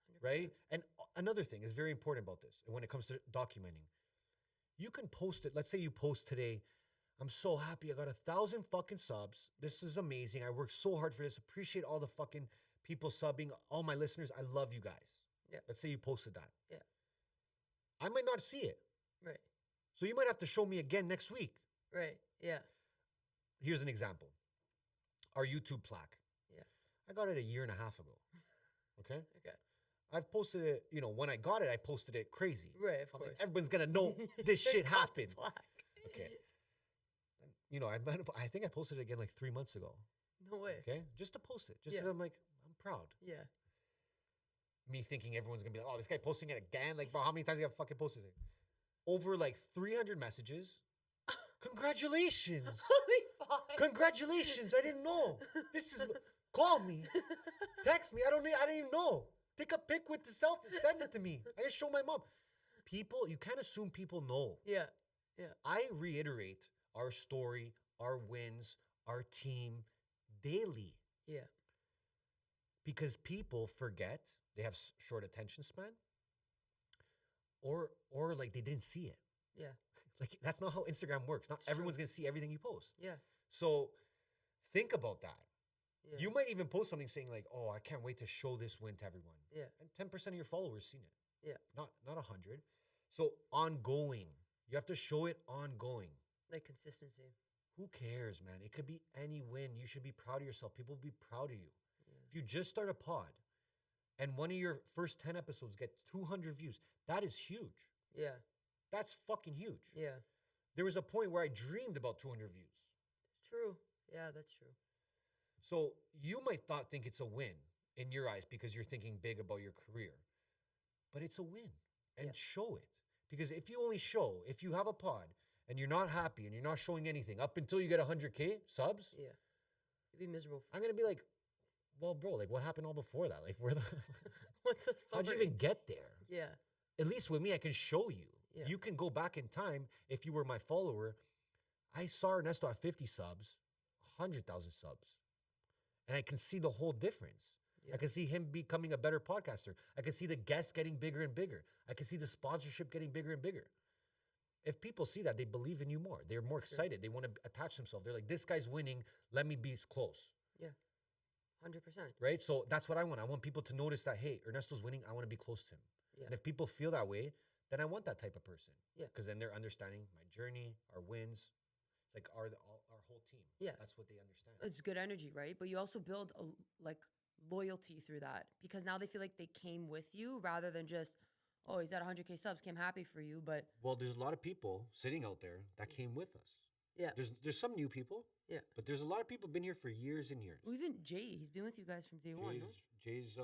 100%. right? And another thing is very important about this when it comes to documenting. You can post it. Let's say you post today, I'm so happy I got 1,000 fucking subs. This is amazing. I worked so hard for this. Appreciate all the fucking people subbing, all my listeners. I love you guys. Yeah. Let's say you posted that. Yeah. I might not see it. Right. So you might have to show me again next week. Right. Yeah. Here's an example. Our YouTube plaque. Yeah. I got it a year and a half ago. Okay? Okay. I've posted it, when I got it, I posted it crazy. Right. Of I'm course. like, everyone's going to know this They shit got happened. black. Okay. I think I posted it again like 3 months ago. No way. Okay? Just to post it. Just Yeah. so I'm like, I'm proud. Yeah. Me thinking everyone's going to be like, oh, this guy posting it again? Like, bro, how many times have you fucking posted it? Over like 300 messages. Congratulations. Holy fuck. Congratulations. I didn't know. This is, call me. Text me. I didn't even know. Take a pic with the selfie. Send it to me. I just show my mom. People, you can't assume people know. Yeah. Yeah. I reiterate our story, our wins, our team daily. Yeah. Because people forget, they have short attention span, or like they didn't see it. Yeah. Like that's not how Instagram works. Not It's everyone's true. gonna see everything you post. Yeah. So think about that. Yeah. You might even post something saying like, "Oh, I can't wait to show this win to everyone." Yeah. And 10% of your followers seen it. Yeah. Not 100. So ongoing. You have to show it ongoing. Like consistency. Who cares, man? It could be any win. You should be proud of yourself. People will be proud of you. Yeah. If you just start a pod and one of your first 10 episodes get 200 views, that is huge. Yeah. That's fucking huge. Yeah. There was a point where I dreamed about 200 views. True. Yeah, that's true. So you might think it's a win in your eyes because you're thinking big about your career. But it's a win. And Yeah. show it. Because if you have a pod and you're not happy and you're not showing anything up until you get 100K subs, Yeah. You'd be miserable. I'm going to be like, well, bro, like what happened all before that? Like where the What's the story? how'd you even get there? Yeah. At least with me, I can show you. Yeah. You can go back in time. If you were my follower, I saw Ernesto at 50 subs, 100,000 subs. And I can see the whole difference. Yeah. I can see him becoming a better podcaster. I can see the guests getting bigger and bigger. I can see the sponsorship getting bigger and bigger. If people see that, they believe in you more. They're more excited. They want to attach themselves. They're like, this guy's winning. Let me be close. Yeah. 100%. Right? So that's what I want. I want people to notice that, hey, Ernesto's winning. I want to be close to him. Yeah. And if people feel that way, then I want that type of person. Yeah. Because then they're understanding my journey, our wins. It's like our whole team. Yeah. That's what they understand. It's good energy, right? But you also build loyalty through that because now they feel like they came with you rather than just, oh, he's at 100K subs, came happy for you. But Well, there's a lot of people sitting out there that came with us. yeah, There's some new people. Yeah. But there's a lot of people been here for years and years. well, even Jay, he's been with you guys from day one. No? Jay's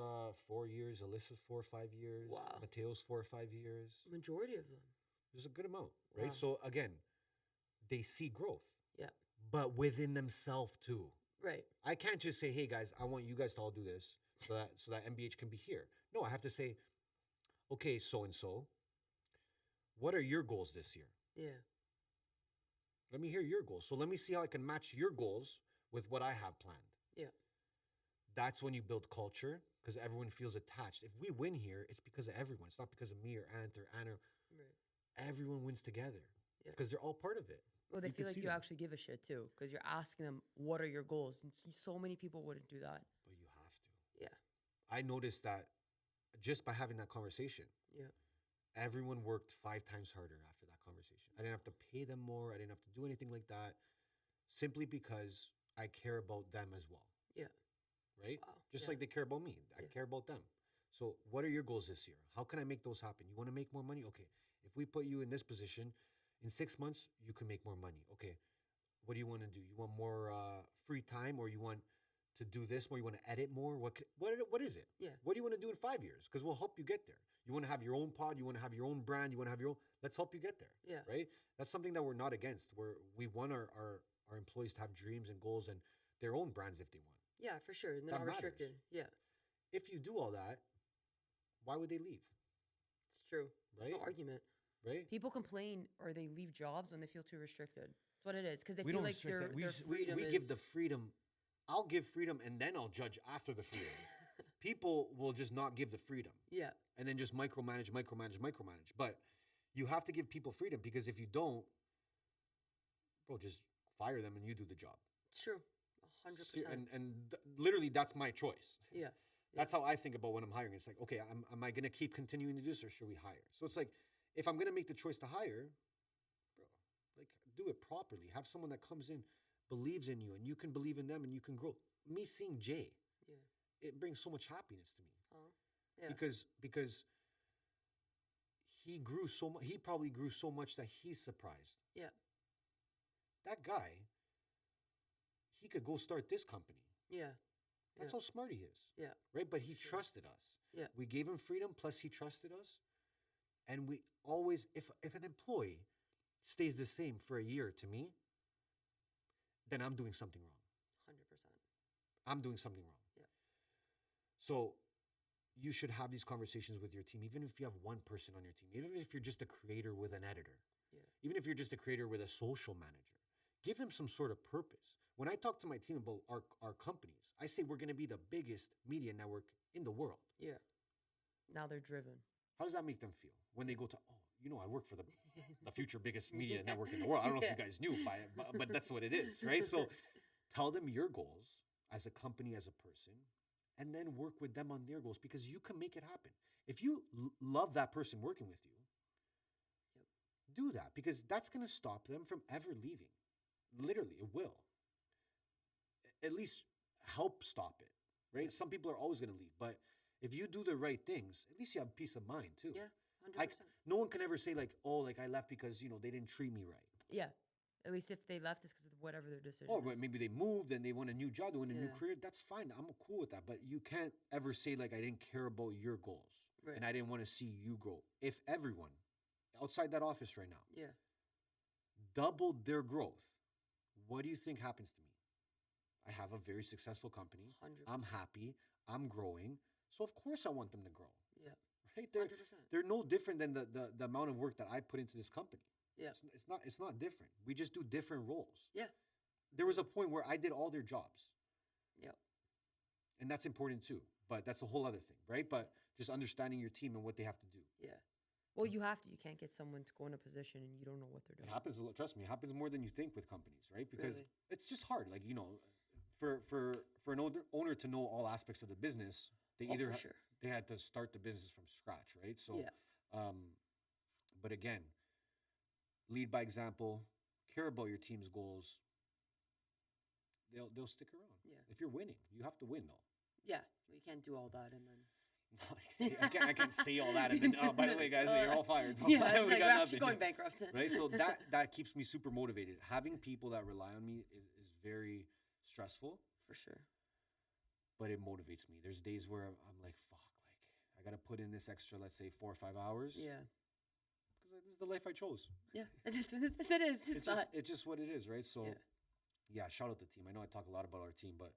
4 years, Alyssa's 4 or 5 years, Wow. Mateo's 4 or 5 years. Majority of them. There's a good amount, right? Wow. So again, they see growth, Yeah. but within themselves too. Right. I can't just say, "Hey guys, I want you guys to all do this so that MBH can be here." No, I have to say, "Okay, so and so, what are your goals this year? Yeah. Let me hear your goals. So let me see how I can match your goals with what I have planned." Yeah. That's when you build culture because everyone feels attached. If we win here, it's because of everyone. It's not because of me or Ant or Anna. Right. Everyone wins together Yeah. because they're all part of it. Well, they You feel can like see you them. actually give a shit too, because you're asking them, "What are your goals?" And so many people wouldn't do that. But you have to. Yeah. I noticed that just by having that conversation, Yeah. everyone worked 5 times harder after that conversation. I didn't have to pay them more. I didn't have to do anything like that simply because I care about them as well. Yeah. Right? Wow. Just Yeah. like they care about me. I Yeah. care about them. So, what are your goals this year? How can I make those happen? You want to make more money? Okay. If we put you in this position, in 6 months, you can make more money. Okay. What do you want to do? You want more free time, or you want to do this more? You want to edit more? What is it? Yeah. What do you want to do in 5 years? Because we'll help you get there. You want to have your own pod. You want to have your own brand. You want to have your own. Let's help you get there. Yeah. Right. That's something that we're not against. We want our employees to have dreams and goals and their own brands if they want. Yeah, for sure. And they're That not matters. restricted. Yeah. If you do all that, why would they leave? It's true. There's no Right? argument. Right? People complain or they leave jobs when they feel too restricted. That's what it is, because they We feel don't like restrict their, that. We, their just- we, freedom we is... give the freedom. I'll give freedom and then I'll judge after the freedom. People will just not give the freedom Yeah. and then just micromanage. But you have to give people freedom because if you don't, bro, just fire them and you do the job. It's true. 100%. Literally, that's my choice. Yeah. That's how I think about when I'm hiring. It's like, okay, am I going to keep continuing to do this or should we hire? So it's like, if I'm going to make the choice to hire, bro, like do it properly. Have someone that comes in, believes in you, and you can believe in them and you can grow. Me seeing Jay, Yeah. it brings so much happiness to me Yeah. because he grew so much. He probably grew so much that he's surprised. Yeah. That guy, he could go start this company. Yeah. That's Yeah. how smart he is. Yeah. Right? But he Sure. trusted us. Yeah. We gave him freedom, plus he trusted us. And we always, if an employee stays the same for a year to me, then I'm doing something wrong. 100%. I'm doing something wrong. Yeah. So you should have these conversations with your team, even if you have one person on your team, even if you're just a creator with an editor, Yeah. even if you're just a creator with a social manager, give them some sort of purpose. When I talk to my team about our companies, I say we're going to be the biggest media network in the world. Yeah. Now they're driven. How does that make them feel when they go to, I work for the future biggest media network in the world. I don't know if you guys knew but that's what it is, right? So tell them your goals as a company, as a person, and then work with them on their goals because you can make it happen. If you love that person working with you, do that because that's going to stop them from ever leaving. Literally, it will. At least help stop it, right? Some people are always going to leave, but if you do the right things, at least you have peace of mind too. Yeah. 100%. No one can ever say like, I left because, they didn't treat me right. Yeah. At least if they left, it's because of whatever their decision Or is. maybe they moved and they want a new job, they want a new Yeah. career. That's fine. I'm cool with that. But you can't ever say like, I didn't care about your goals Right. and I didn't want to see you grow. If everyone outside that office right now Yeah. doubled their growth, what do you think happens to me? I have a very successful company. 100%. I'm happy. I'm growing. So of course I want them to grow. Yeah. Right? 100%. They're no different than the amount of work that I put into this company. Yeah. It's not different. We just do different roles. Yeah. There was a point where I did all their jobs. Yep. And that's important too. But that's a whole other thing, right? But just understanding your team and what they have to do. Yeah. Well, you have to. You can't get someone to go in a position and you don't know what they're It doing. happens a lot. Trust me, it happens more than you think with companies, right? Because Really? it's just hard. Like, for an owner to know all aspects of the business, they Oh, either for sure. they had to start the business from scratch, right? So, Yeah. But again, lead by example, care about your team's goals. They'll stick around. Yeah. If you're winning, you have to win though. Yeah. Well, you can't do all that and then. I can't say all that and then, by the way, guys, you're all fired. Yeah, it's We like got we're actually nothing. going bankrupt. Right? So that keeps me super motivated. Having people that rely on me is very stressful, For sure. but it motivates me. There's days where I'm like, fuck, like I got to put in this extra, let's say 4 or 5 hours. Yeah. Because this is the life I chose. Yeah, it is. It's just what it is, right? So, yeah, shout out the team. I know I talk a lot about our team, but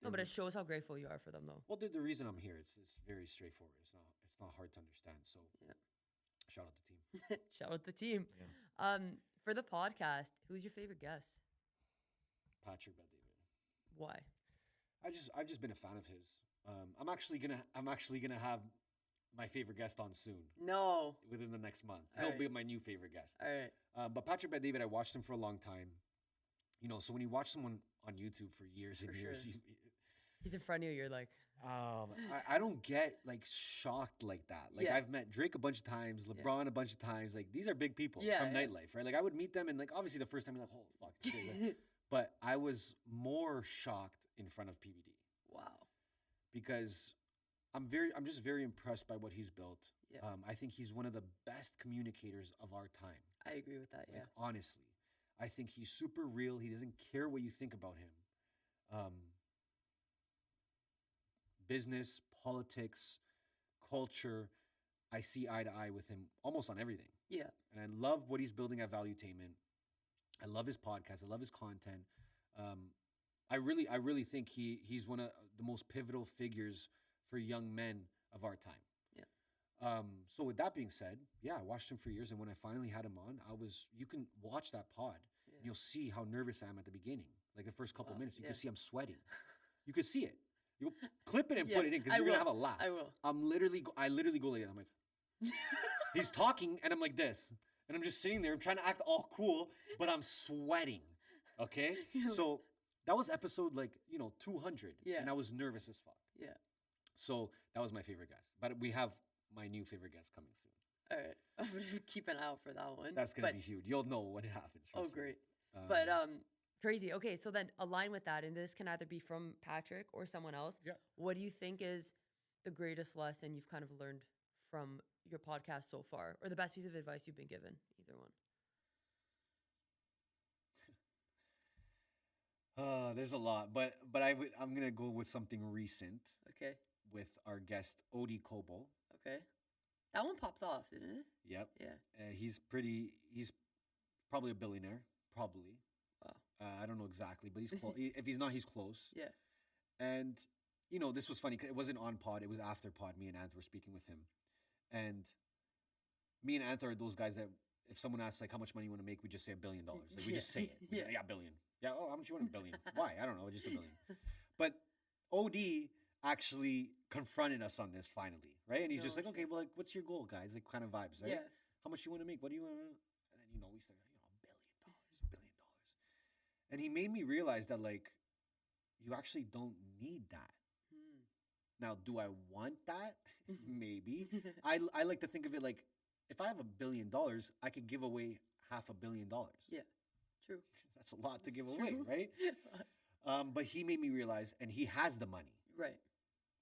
no, but it shows how grateful you are for them, though. well, the reason I'm here, it's very straightforward. It's not hard to understand. So, Yeah. shout out the team. Shout out the team. Yeah. For the podcast, who's your favorite guest? Patrick Bet David. Why? I've just been a fan of his. I'm actually gonna have my favorite guest on soon. No. Within the next month, All he'll right. be my new favorite guest. All right. But Patrick Bet David, I watched him for a long time. You know, so when you watch someone on YouTube for years and For years, sure. He's in front of you. You're like, I don't get like shocked like that. Like Yeah. I've met Drake a bunch of times, LeBron a bunch of times. Like these are big people Yeah, from yeah. Nightlife, right? Like I would meet them and like obviously the first time you're like, oh fuck, this guy, like- but I was more shocked in front of PBD wow. because I'm just very impressed by what he's built. Yeah. I think he's one of the best communicators of our time. I agree with that. Yeah. Like honestly, I think he's super real. He doesn't care what you think about him. Business, politics, culture, I see eye to eye with him almost on everything. Yeah. And I love what he's building at Valuetainment. I love his podcast. I love his content. I really think he's one of the most pivotal figures for young men of our time. Yeah. So with that being said, yeah, I watched him for years, and when I finally had him on, you can watch that pod, and you'll see how nervous I am at the beginning. Like the first couple Wow, minutes, you yeah. can see I'm sweating. You can see it. You clip it and Yeah, put it in because I you're gonna will. have a laugh. I will. I literally go like that. I'm like, he's talking, and I'm like this, and I'm just sitting there. I'm trying to act all cool, but I'm sweating. Okay, You're like- so that was episode 200, Yeah. and I was nervous as fuck. Yeah. So that was my favorite guest, but we have my new favorite guest coming soon. All right. I'm gonna keep an eye out for that one. That's gonna But- be huge. You'll know when it happens. Oh, trust me. great. But crazy. Okay, so then align with that, and this can either be from Patrick or someone else. Yeah. What do you think is the greatest lesson you've kind of learned from your podcast so far, or the best piece of advice you've been given? Either one. There's a lot, but I'm gonna go with something recent Okay. with our guest Odie Kobo. Okay. That one popped off, didn't it? Yep. Yeah. He's probably a billionaire. Probably. Wow. I don't know exactly, but he's close. If he's not, he's close. Yeah. And this was funny. 'Cause it wasn't on pod. It was after pod. Me and Ant were speaking with him, and me and Ant are those guys that if someone asks like how much money you want to make, we just say $1 billion. Like we just say it. We Yeah. go, yeah, billion. Yeah. Oh, how much you want? $1 billion. Why? I don't know. Just $1 billion. But OD actually confronted us on this finally, right? And he's just No like, okay, well, like, what's your goal, guys? Like, kind of vibes, right? Yeah. How much you want to make? What do you want to? And then we started, $1 billion. And he made me realize that like, you actually don't need that. Hmm. Now, do I want that? Maybe. I like to think of it like, if I have $1 billion, I could give away $500 million. Yeah. True. That's a lot to It's give away, true. right? But he made me realize, and he has the money. Right.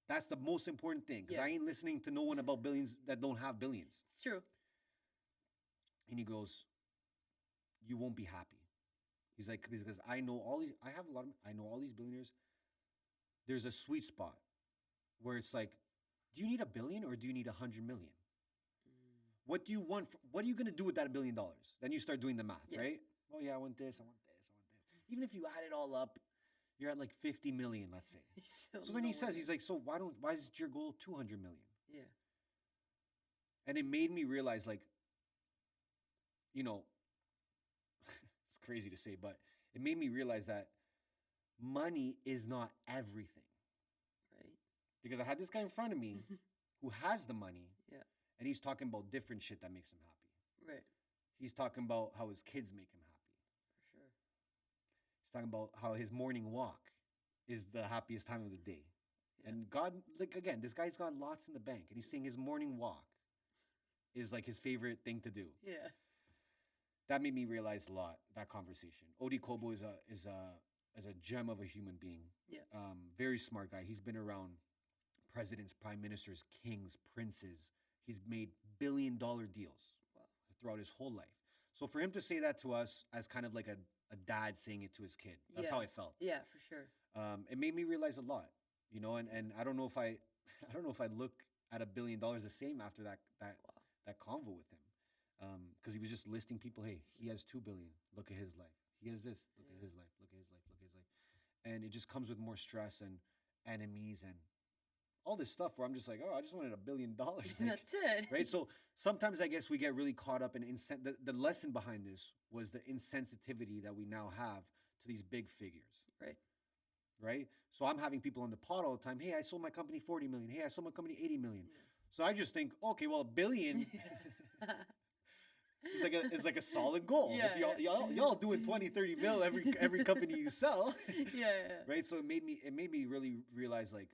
That's the most important thing, because Yeah. I ain't listening to no one about billions that don't have billions. It's true. And he goes, you won't be happy. He's like, because I know all these billionaires. There's a sweet spot where it's like, do you need $1 billion or do you need 100 million? What do you want? What are you going to do with that $1 billion? Then you start doing the math, Yeah. right? Oh yeah, I want this, I want this, I want this. Even if you add it all up, you're at like 50 million, let's say. So then he says, he's like, so why is your goal 200 million? Yeah. And it made me realize, like, it's crazy to say, but it made me realize that money is not everything. Right. Because I had this guy in front of me who has the money, Yeah. and he's talking about different shit that makes him happy. Right. He's talking about how his kids make him happy. For sure. He's talking about how his morning walk is the happiest time of the day. Yeah. And God, like, again, this guy's got lots in the bank, and he's saying his morning walk is like his favorite thing to do. Yeah. That made me realize a lot, that conversation. Odie Kobo is a gem of a human being. Yeah. Very smart guy. He's been around presidents, prime ministers, kings, princes. He's made $1 billion deals Wow. throughout his whole life. So for him to say that to us as kind of like a dad saying it to his kid, that's Yeah. how I felt. Yeah, for sure. It made me realize a lot, and I don't know if I look at $1 billion the same after that Wow. convo with him. because he was just listing people. Hey, he has 2 billion. Look at his life. He has this. Look at his life. Look at his life. Look at his life. And it just comes with more stress and enemies and all this stuff where I'm just like, oh, I just wanted $1 billion. Like, That's it. right? So sometimes I guess we get really caught up in the lesson behind this was the insensitivity that we now have to these big figures. Right. Right? So I'm having people on the pod all the time. Hey, I sold my company 40 million. Hey, I sold my company 80 million. Yeah. So I just think, okay, well, $1 billion is like a solid goal. Yeah, If y'all doing 20, 30 mil every company you sell. Yeah. Right? So it made me really realize, like,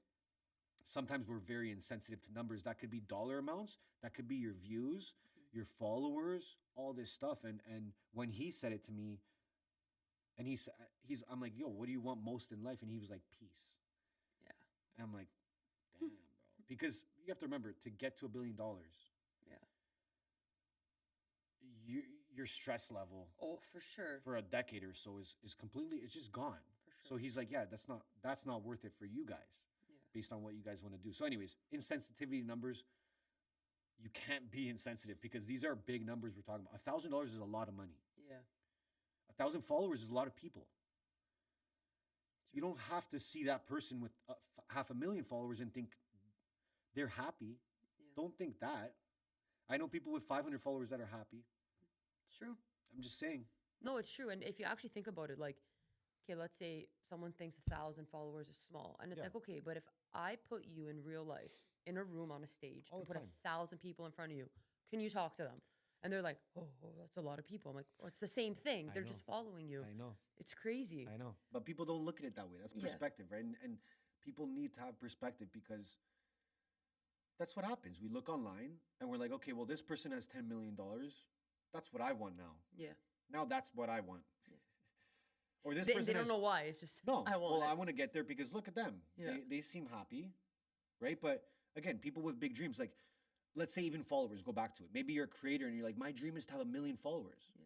sometimes we're very insensitive to numbers. That could be dollar amounts, that could be your views, your followers, all this stuff. And when he said it to me, and I'm like, yo, what do you want most in life? And he was like, peace. Yeah. And I'm like, damn, bro. Because you have to remember, to get to $1 billion, Yeah. your stress level, Oh, for sure. for a decade or so is completely, it's just gone. For sure. So he's like, yeah, that's not worth it for you guys, Yeah. based on what you guys want to do. So anyways, insensitivity numbers, you can't be insensitive because these are big numbers we're talking about. $1,000 is a lot of money. Yeah. 1,000 followers is a lot of people. You don't have to see that person with 500,000 followers and think they're happy. Yeah. Don't think that. I know people with 500 followers that are happy. It's true. I'm just saying. No, it's true. And if you actually think about it, like, okay, let's say someone thinks 1,000 followers is small. And it's Yeah. like, okay, but if I put you in real life, in a room on a stage, All and the put time. 1,000 people in front of you, can you talk to them? And they're like, oh, that's a lot of people. I'm like, well, it's the same thing. I They're know. just following you. I know. It's crazy. I know. But people don't look at it that way. That's Yeah. perspective, right? And people need to have perspective because that's what happens. We look online and we're like, okay, well, this person has $10 million. That's what I want now. Yeah. Now that's what I want. Yeah. Or this They person don't has, know why. It's just, no, I want well, it. I want to get there because look at them. Yeah. They seem happy, right? But again, people with big dreams, like, let's say even followers, go back to it. Maybe you're a creator and you're like, my dream is to have 1 million followers. Yeah.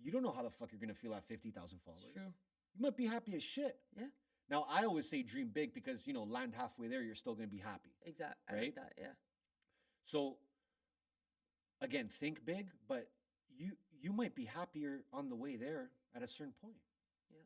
You don't know how the fuck you're going to feel at 50,000 followers. It's true. You might be happy as shit. Yeah. Now, I always say dream big because, land halfway there, you're still going to be happy. Exactly. I like Right? that. Yeah. So, again, think big, but you might be happier on the way there at a certain point. Yeah.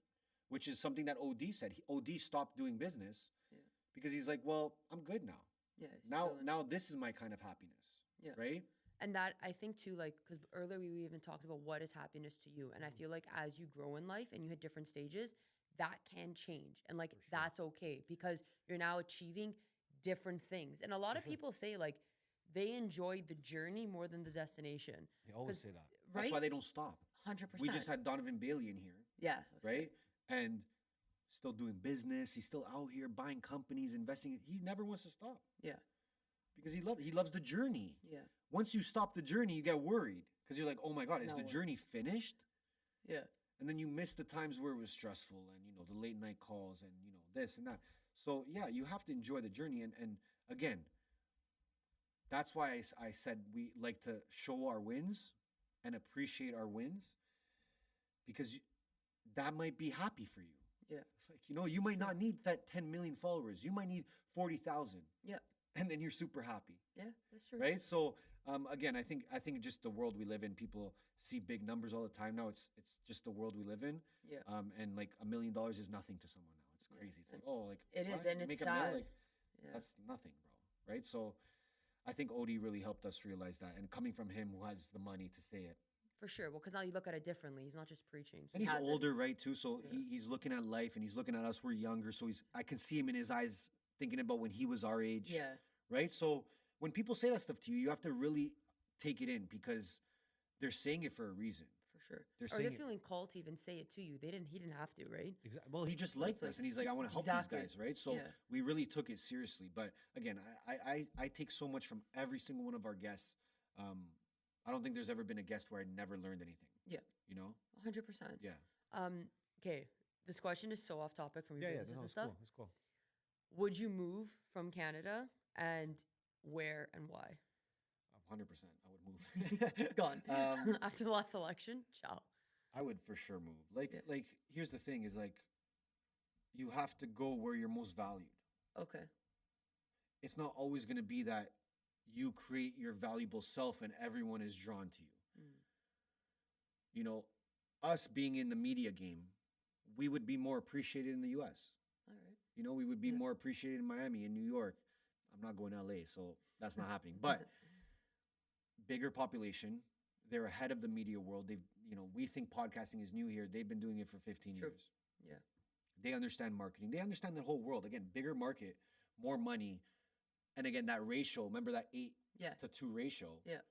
Which is something that OD said. OD stopped doing business Yeah. because he's like, well, I'm good now. Yeah. he's chilling. Now this is my kind of happiness. Yeah. Right? And that, I think too, like, because earlier we even talked about what is happiness to you. And I feel like as you grow in life and you hit different stages, that can change. And like, For sure. that's okay because you're now achieving different things. And a lot of sure. people say like they enjoy the journey more than the destination. They always 'Cause- say that. right? That's why they don't stop. 100%. We just had Donovan Bailey in here. yeah. Right? And still doing business. He's still out here buying companies, investing. He never wants to stop Yeah. because he loves the journey. Yeah. Once you stop the journey, you get worried because you're like, oh my God, is Now the what? journey finished? Yeah. And then you miss the times where it was stressful and, the late night calls and, this and that. So yeah, you have to enjoy the journey. And again, that's why I said we like to show our wins and appreciate our wins because that might be happy for you. Yeah. Like, you might not need that 10 million followers. You might need 40,000 Yeah. and then you're super happy. Yeah. That's true. Right. So, again, I think just the world we live in, people see big numbers all the time now. It's just the world we live in. Yeah. And like $1 million is nothing to someone now. It's Yeah. crazy. It's like, And oh, like it is, what? and it's Make a mil? sad. Like, Yeah. that's nothing, bro. Right. So I think Odie really helped us realize that. And coming from him who has the money to say it. For sure. Well, because now you look at it differently. He's not just preaching. And he's has it. older, right, too. So Yeah. he's looking at life and he's looking at us. We're younger. So I can see him in his eyes thinking about when he was our age. Yeah. Right. So when people say that stuff to you, you have to really take it in because they're saying it for a reason. For sure. They're Or saying they're it- feeling called to even say it to you. He didn't have to, right? Exactly. Well, he just So liked it's like- us, and he's like, "I want to help Exactly. these guys," right? So Yeah. we really took it seriously. But again, I take so much from every single one of our guests. I don't think there's ever been a guest where I never learned anything. Yeah. 100%. Yeah. Okay. This question is so off topic from your business and it's stuff. cool. It's cool. Would you move from Canada and where and why? 100%. I would move. Gone. Um, After the last election? Ciao. I would for sure move. Like, Yeah. like here's the thing: is like, you have to go where you're most valued. Okay. It's not always going to be that you create your valuable self and everyone is drawn to you. Mm. you know, us being in the media game, we would be more appreciated in the US. All right. You know, we would be more appreciated in Miami, in New York. I'm not going to LA, so that's not happening. But bigger population, they're ahead of the media world. They've, you know, we think podcasting is new here. They've been doing it for 15 years. Yeah. They understand marketing. They understand the whole world. Again, bigger market, more money. And again, that ratio, remember that 8 to 2 ratio? Yeah.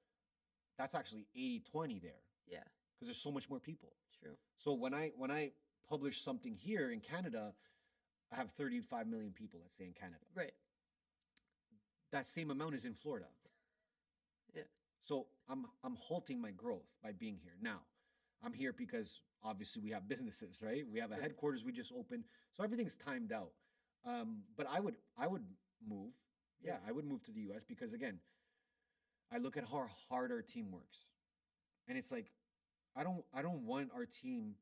That's actually 80-20 there. Yeah. Because there's so much more people. True. So when I publish something here in Canada, I have 35 million people, let's say, in Canada. Right. That same amount is in Florida. Yeah. So I'm halting my growth by being here. Now, I'm here because obviously we have businesses, right? We have a headquarters we just opened. So everything's timed out. But I would move. Yeah, I would move to the US because again, I look at how hard our team works. And it's like I don't want our team,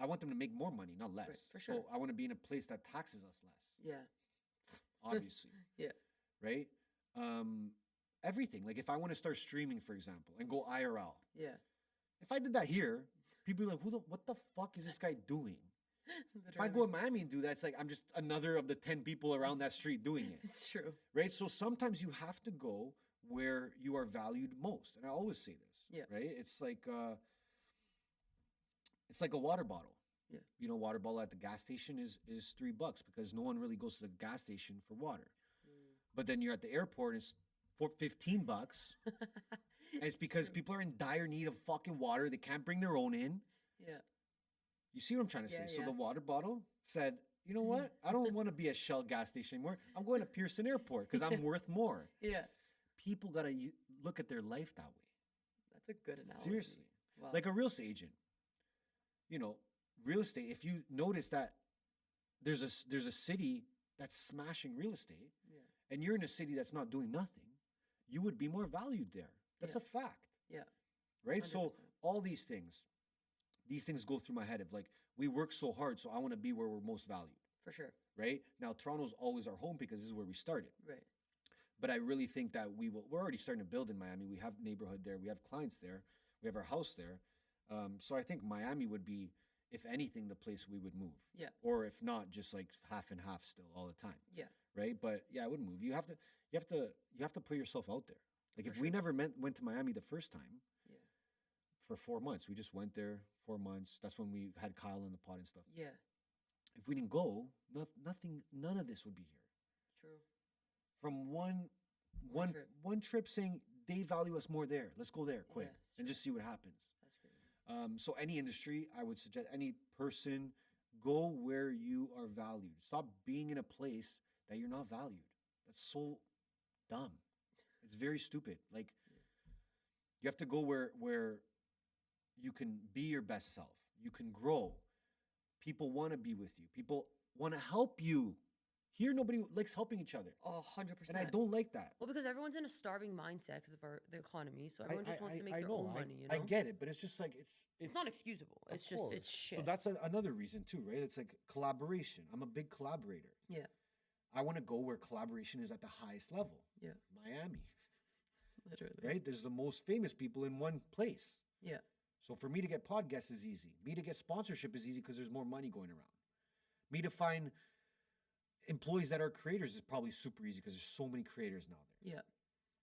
I want them to make more money, not less. Right, for sure. So I want to be in a place that taxes us less. Yeah. Obviously. Yeah. Right? Everything. Like if I want to start streaming, for example, and go IRL. Yeah. If I did that here, people be like, what the fuck is this guy doing? If I go to Miami and do that, it's like I'm just another of the 10 people around that street doing it. It's true. Right? So sometimes you have to go where you are valued most. And I always say this. Yeah. Right? It's like a water bottle. Yeah. You know, water bottle at the gas station is $3 because no one really goes to the gas station for water. But then you're at the airport and it's for $15. And it's because people are in dire need of fucking water. They can't bring their own in. Yeah. You see what I'm trying to say? So the water bottle said, you know what? I don't want to be a Shell gas station anymore. I'm going to Pearson Airport because I'm worth more. Yeah. People got to look at their life that way. That's a good analogy. Seriously. Wow. Like a real estate agent. You know, real estate, if you notice that there's a city that's smashing real estate and you're in a city that's not doing nothing, you would be more valued there. That's a fact. Yeah. Right? 100%. So all these things go through my head of like, we work so hard, so I want to be where we're most valued. For sure. Right? Now, Toronto's always our home because this is where we started. Right. But I really think that we're already starting to build in Miami. We have neighborhood there. We have clients there. We have our house there. So I think Miami would be, if anything, the place we would move. Yeah. Or if not, just like half and half still all the time. Yeah. Right? But yeah, I would move. You have to put yourself out there. Like For if sure. we never went to Miami the first time, Yeah. for 4 months, we just went there 4 months. That's when we had Kyle in the pod and stuff. Yeah. If we didn't go, none of this would be here. True. From One trip. one trip saying they value us more there. Let's go there quick it's and true. just see what happens. That's crazy. So any industry, I would suggest any person, go where you are valued. Stop being in a place that you're not valued. That's so dumb. It's very stupid. Like you have to go where you can be your best self. You can grow. People want to be with you. People want to help you. Here, nobody likes helping each other. Oh, 100%. And I don't like that. Well, because everyone's in a starving mindset because of the economy, so everyone just wants to make their own money. You know? I get it, but it's just like It's not excusable. It's just course. it's shit. So that's another reason too, right? It's like collaboration. I'm a big collaborator. Yeah. I want to go where collaboration is at the highest level. Yeah. Miami, Literally. right? There's the most famous people in one place. Yeah. So for me to get podcasts is easy. Me to get sponsorship is easy because there's more money going around. Me to find employees that are creators is probably super easy because there's so many creators now there. Yeah.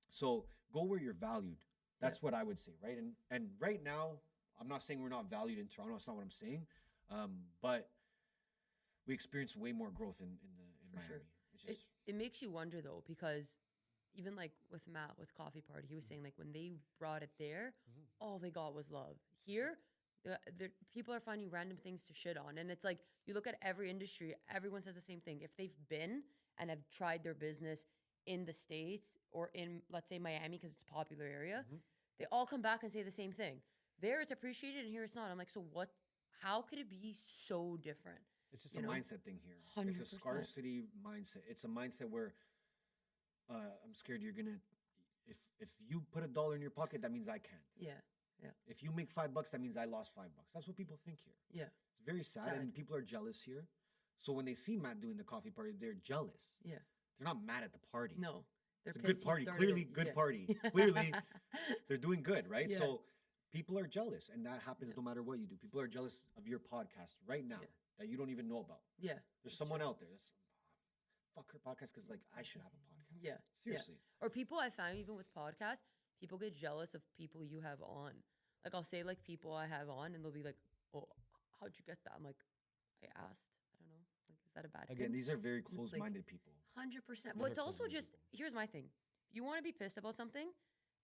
So go where you're valued. That's what I would say, right? And right now, I'm not saying we're not valued in Toronto. That's not what I'm saying. But we experience way more growth in Miami. Sure. It's just, It makes you wonder though, because even like with Matt with Coffee Party, he was saying like when they brought it there, all they got was love. Here, the people are finding random things to shit on, and it's like you look at every industry, everyone says the same thing. If they've been and have tried their business in the States or in, let's say, Miami because it's a popular area, they all come back and say the same thing. There it's appreciated and here it's not. I'm like, so what? How could it be so different? it's just you a know? mindset thing here. 100%. It's a scarcity mindset. It's a mindset where I'm scared you're gonna. If you put $1 in your pocket, that means I can't. Yeah. Yeah. If you make $5, that means I lost $5. That's what people think here. Yeah. It's very sad, and people are jealous here. So when they see Matt doing the coffee party, they're jealous. Yeah. They're not mad at the party. No. They're It's a good pissed he party. started Clearly, it. good Yeah. party. Clearly, they're doing good, right? Yeah. So people are jealous, and that happens no matter what you do. People are jealous of your podcast right now that you don't even know about. Yeah. There's someone out there that's fuck her podcast because like I should have a podcast. Yeah. Seriously. Yeah. Or people I find even with podcasts, people get jealous of people you have on. Like I'll say like people I have on, and they'll be like, "Oh, how'd you get that?" I'm like, "I asked. I don't know. Like, is that a bad thing?" Again, these are very close-minded people. 100%. Well, it's also just here's my thing. If you want to be pissed about something,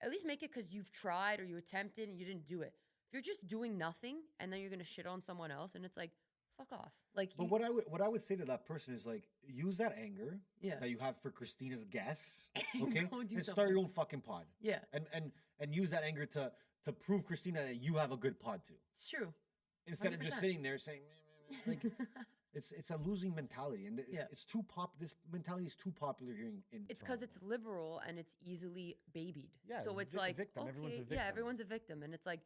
at least make it because you've tried or you attempted and you didn't do it. If you're just doing nothing and then you're gonna shit on someone else, and it's like, fuck off. Like, but what I would say to that person is like, use that anger that you have for Kristina's guests, okay, and start your own fucking pod. Yeah, and use that anger to prove Kristina that you have a good pod too. It's true. Instead 100%. of just sitting there saying, like, it's a losing mentality, and it's too This mentality is too popular here in It's because Toronto. it's liberal and it's easily babied. Yeah, so it's like victim. okay, Everyone's a victim. yeah, everyone's a victim, and it's like,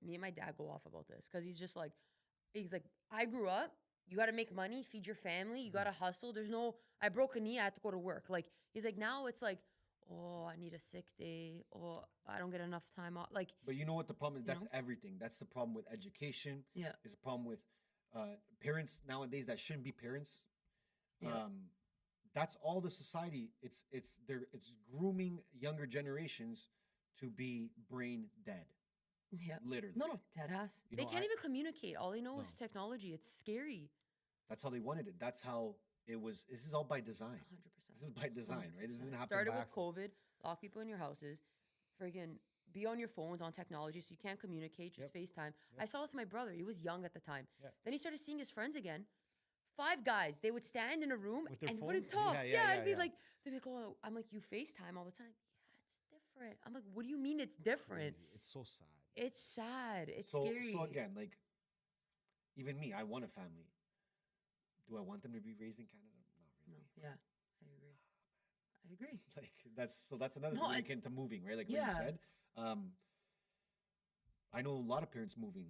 me and my dad go off about this because he's like, I grew up. You got to make money, feed your family. You got to hustle. There's no, I broke a knee. I had to go to work. Like he's like, now it's like, oh, I need a sick day. Oh, I don't get enough time off. Like, but you know what the problem is? That's everything. That's the problem with education. Yeah, it's a problem with parents nowadays that shouldn't be parents. Yeah. That's all the society. It's grooming younger generations to be brain dead. Yeah, literally. No, dead ass. They can't even communicate. All they know is No. technology. It's scary. That's how they wanted it. That's how it was. This is all by design. 100%. This is by design, right? This doesn't happen. Started by with accident. COVID. Lock people in your houses. Freaking be on your phones on technology so you can't communicate. Just FaceTime. I saw it with my brother. He was young at the time. Yeah. Then he started seeing his friends again. 5 guys. They would stand in a room With their and wouldn't phones? talk. Yeah, I'd be yeah. like, they'd be like, oh, I'm like, you FaceTime all the time. Yeah, it's different. I'm like, what do you mean it's different? Crazy. It's so sad. It's sad. It's so, scary. So again, like, even me, I want a family. Do I want them to be raised in Canada? Not really. No, yeah, I agree. I agree. Like that's another thing when it came to moving, right? Like what you said. I know a lot of parents moving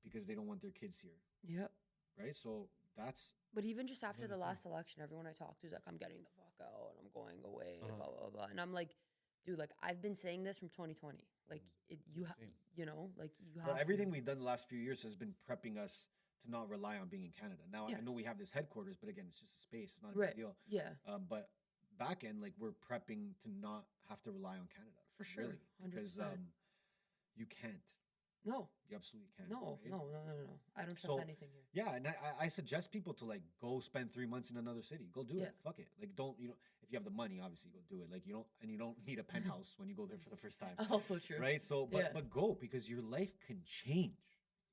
because they don't want their kids here. Yep. Right? So that's But even just after the last election, everyone I talked to is like, I'm getting the fuck out and I'm going away, blah, blah, blah. And I'm like, dude, like, I've been saying this from 2020. Like, you know, like, you have everything we've done the last few years has been prepping us to not rely on being in Canada. Now, I know we have this headquarters, but again, it's just a space. It's not a big deal. Yeah. But back end, like, we're prepping to not have to rely on Canada. For sure. Really. 100%. Because you can't. No. You absolutely can't. No, right? no. I don't trust anything here. Yeah, and I suggest people to like go spend 3 months in another city. Go do it. Fuck it. Like don't if you have the money, obviously go do it. Like you don't need a penthouse when you go there for the first time. Also true. Right? So but go because your life can change.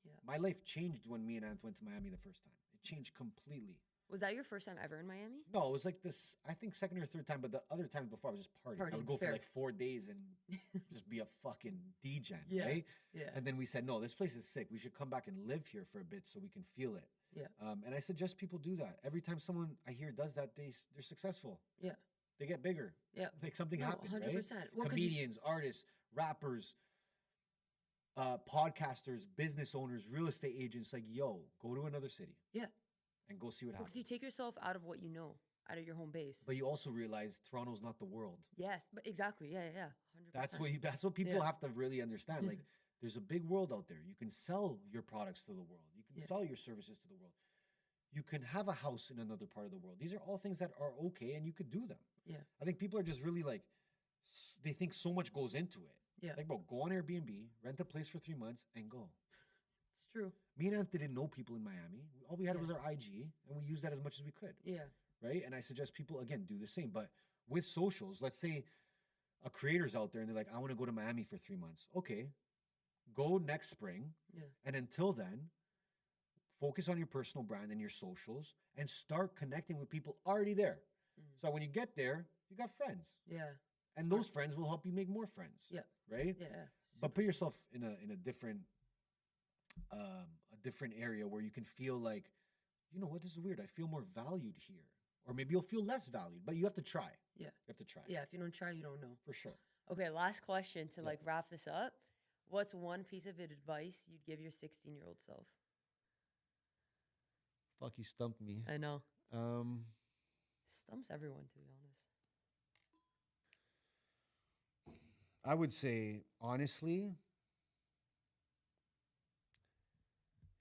Yeah. My life changed when me and Ant went to Miami the first time. It changed completely. Was that your first time ever in Miami? No, it was like this, I think second or third time, but the other times before I was just partying. I would go for like 4 days and just be a fucking degen, right? Yeah. And then we said, no, this place is sick. We should come back and live here for a bit so we can feel it. Yeah. And I suggest people do that. Every time someone I hear does that, they're successful. Yeah. They get bigger. Yeah. Like something happened, 100%. right? Well, comedians, artists, rappers, podcasters, business owners, real estate agents, like, yo, go to another city. Yeah. And go see what happens. Because you take yourself out of what you know, out of your home base. But you also realize Toronto's not the world. Yes, but exactly. Yeah. 100%. That's what people have to really understand. Like, there's a big world out there. You can sell your products to the world. You can sell your services to the world. You can have a house in another part of the world. These are all things that are okay, and you could do them. Yeah. I think people are just really like, they think so much goes into it. Yeah. Like, bro, go on Airbnb, rent a place for 3 months, and go. It's true. Me and Ant didn't know people in Miami. All we had was our IG, and we used that as much as we could. Yeah. Right? And I suggest people, again, do the same. But with socials, let's say a creator's out there and they're like, I want to go to Miami for 3 months. Okay, go next spring. Yeah. And until then, focus on your personal brand and your socials and start connecting with people already there. So when you get there, you got friends. Yeah. And those friends will help you make more friends. Yeah. Right? Yeah. But put yourself in a different area where you can feel like, you know what, this is weird. I feel more valued here. Or maybe you'll feel less valued, but you have to try. Yeah. You have to try. Yeah. If you don't try, you don't know. For sure. Okay. Last question to like wrap this up. What's one piece of advice you'd give your 16-year-old self? Fuck, you stumped me. I know. Stumps everyone, to be honest. I would say, honestly,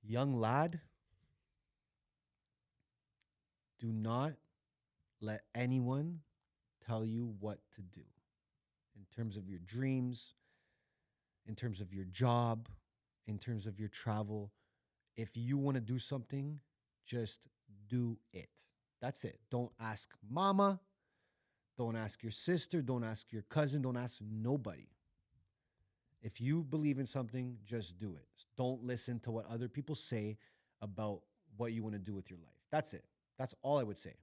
young lad, do not let anyone tell you what to do in terms of your dreams, in terms of your job, in terms of your travel. If you want to do something, just do it. That's it. Don't ask mama. Don't ask your sister. Don't ask your cousin. Don't ask nobody. If you believe in something, just do it. Don't listen to what other people say about what you want to do with your life. That's it. That's all I would say.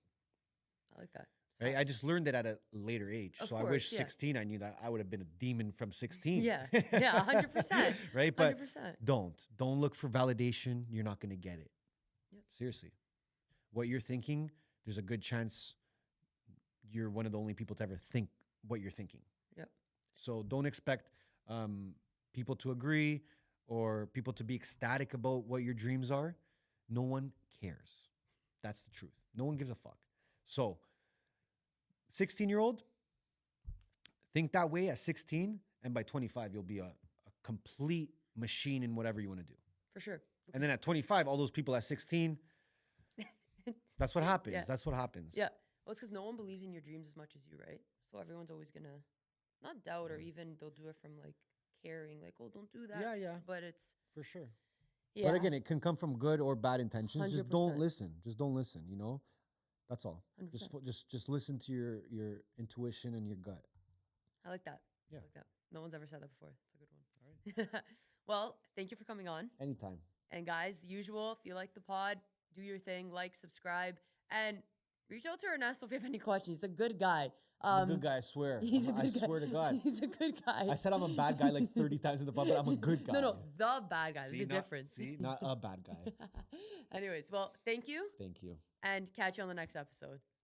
I like that. Right? I just learned it at a later age. Of so course, I wish yeah. 16 I knew that I would have been a demon from 16. Yeah. Yeah, 100%. Right? But 100%. don't look for validation. You're not going to get it. Yep. Seriously. What you're thinking, there's a good chance you're one of the only people to ever think what you're thinking. Yep. So don't expect people to agree or people to be ecstatic about what your dreams are. No one cares. That's the truth. No one gives a fuck. So 16-year-old, think that way at 16, and by 25, you'll be a complete machine in whatever you want to do. For sure. And then at 25, all those people at 16, that's what happens. Yeah. That's what happens. Yeah. Well, it's because no one believes in your dreams as much as you, right? So everyone's always going to not doubt, or even they'll do it from like caring, like, oh, don't do that. Yeah, yeah. But it's, For sure. yeah. But again, it can come from good or bad intentions. Just don't 100%. listen. Just don't listen, you know? That's all. 100%. Just listen to your intuition and your gut. I like that. Yeah. I like that. No one's ever said that before. It's a good one. Well, thank you for coming on. Anytime. And guys, usual, if you like the pod, do your thing, like, subscribe, and reach out to Ernesto if you have any questions. He's a good guy. I'm a good guy, I swear. I swear to God. He's a good guy. I said I'm a bad guy like 30 times in the pub, but I'm a good guy. No, the bad guy. There's a not, difference. See, not a bad guy. Anyways, well, thank you, Thank you. and catch you on the next episode.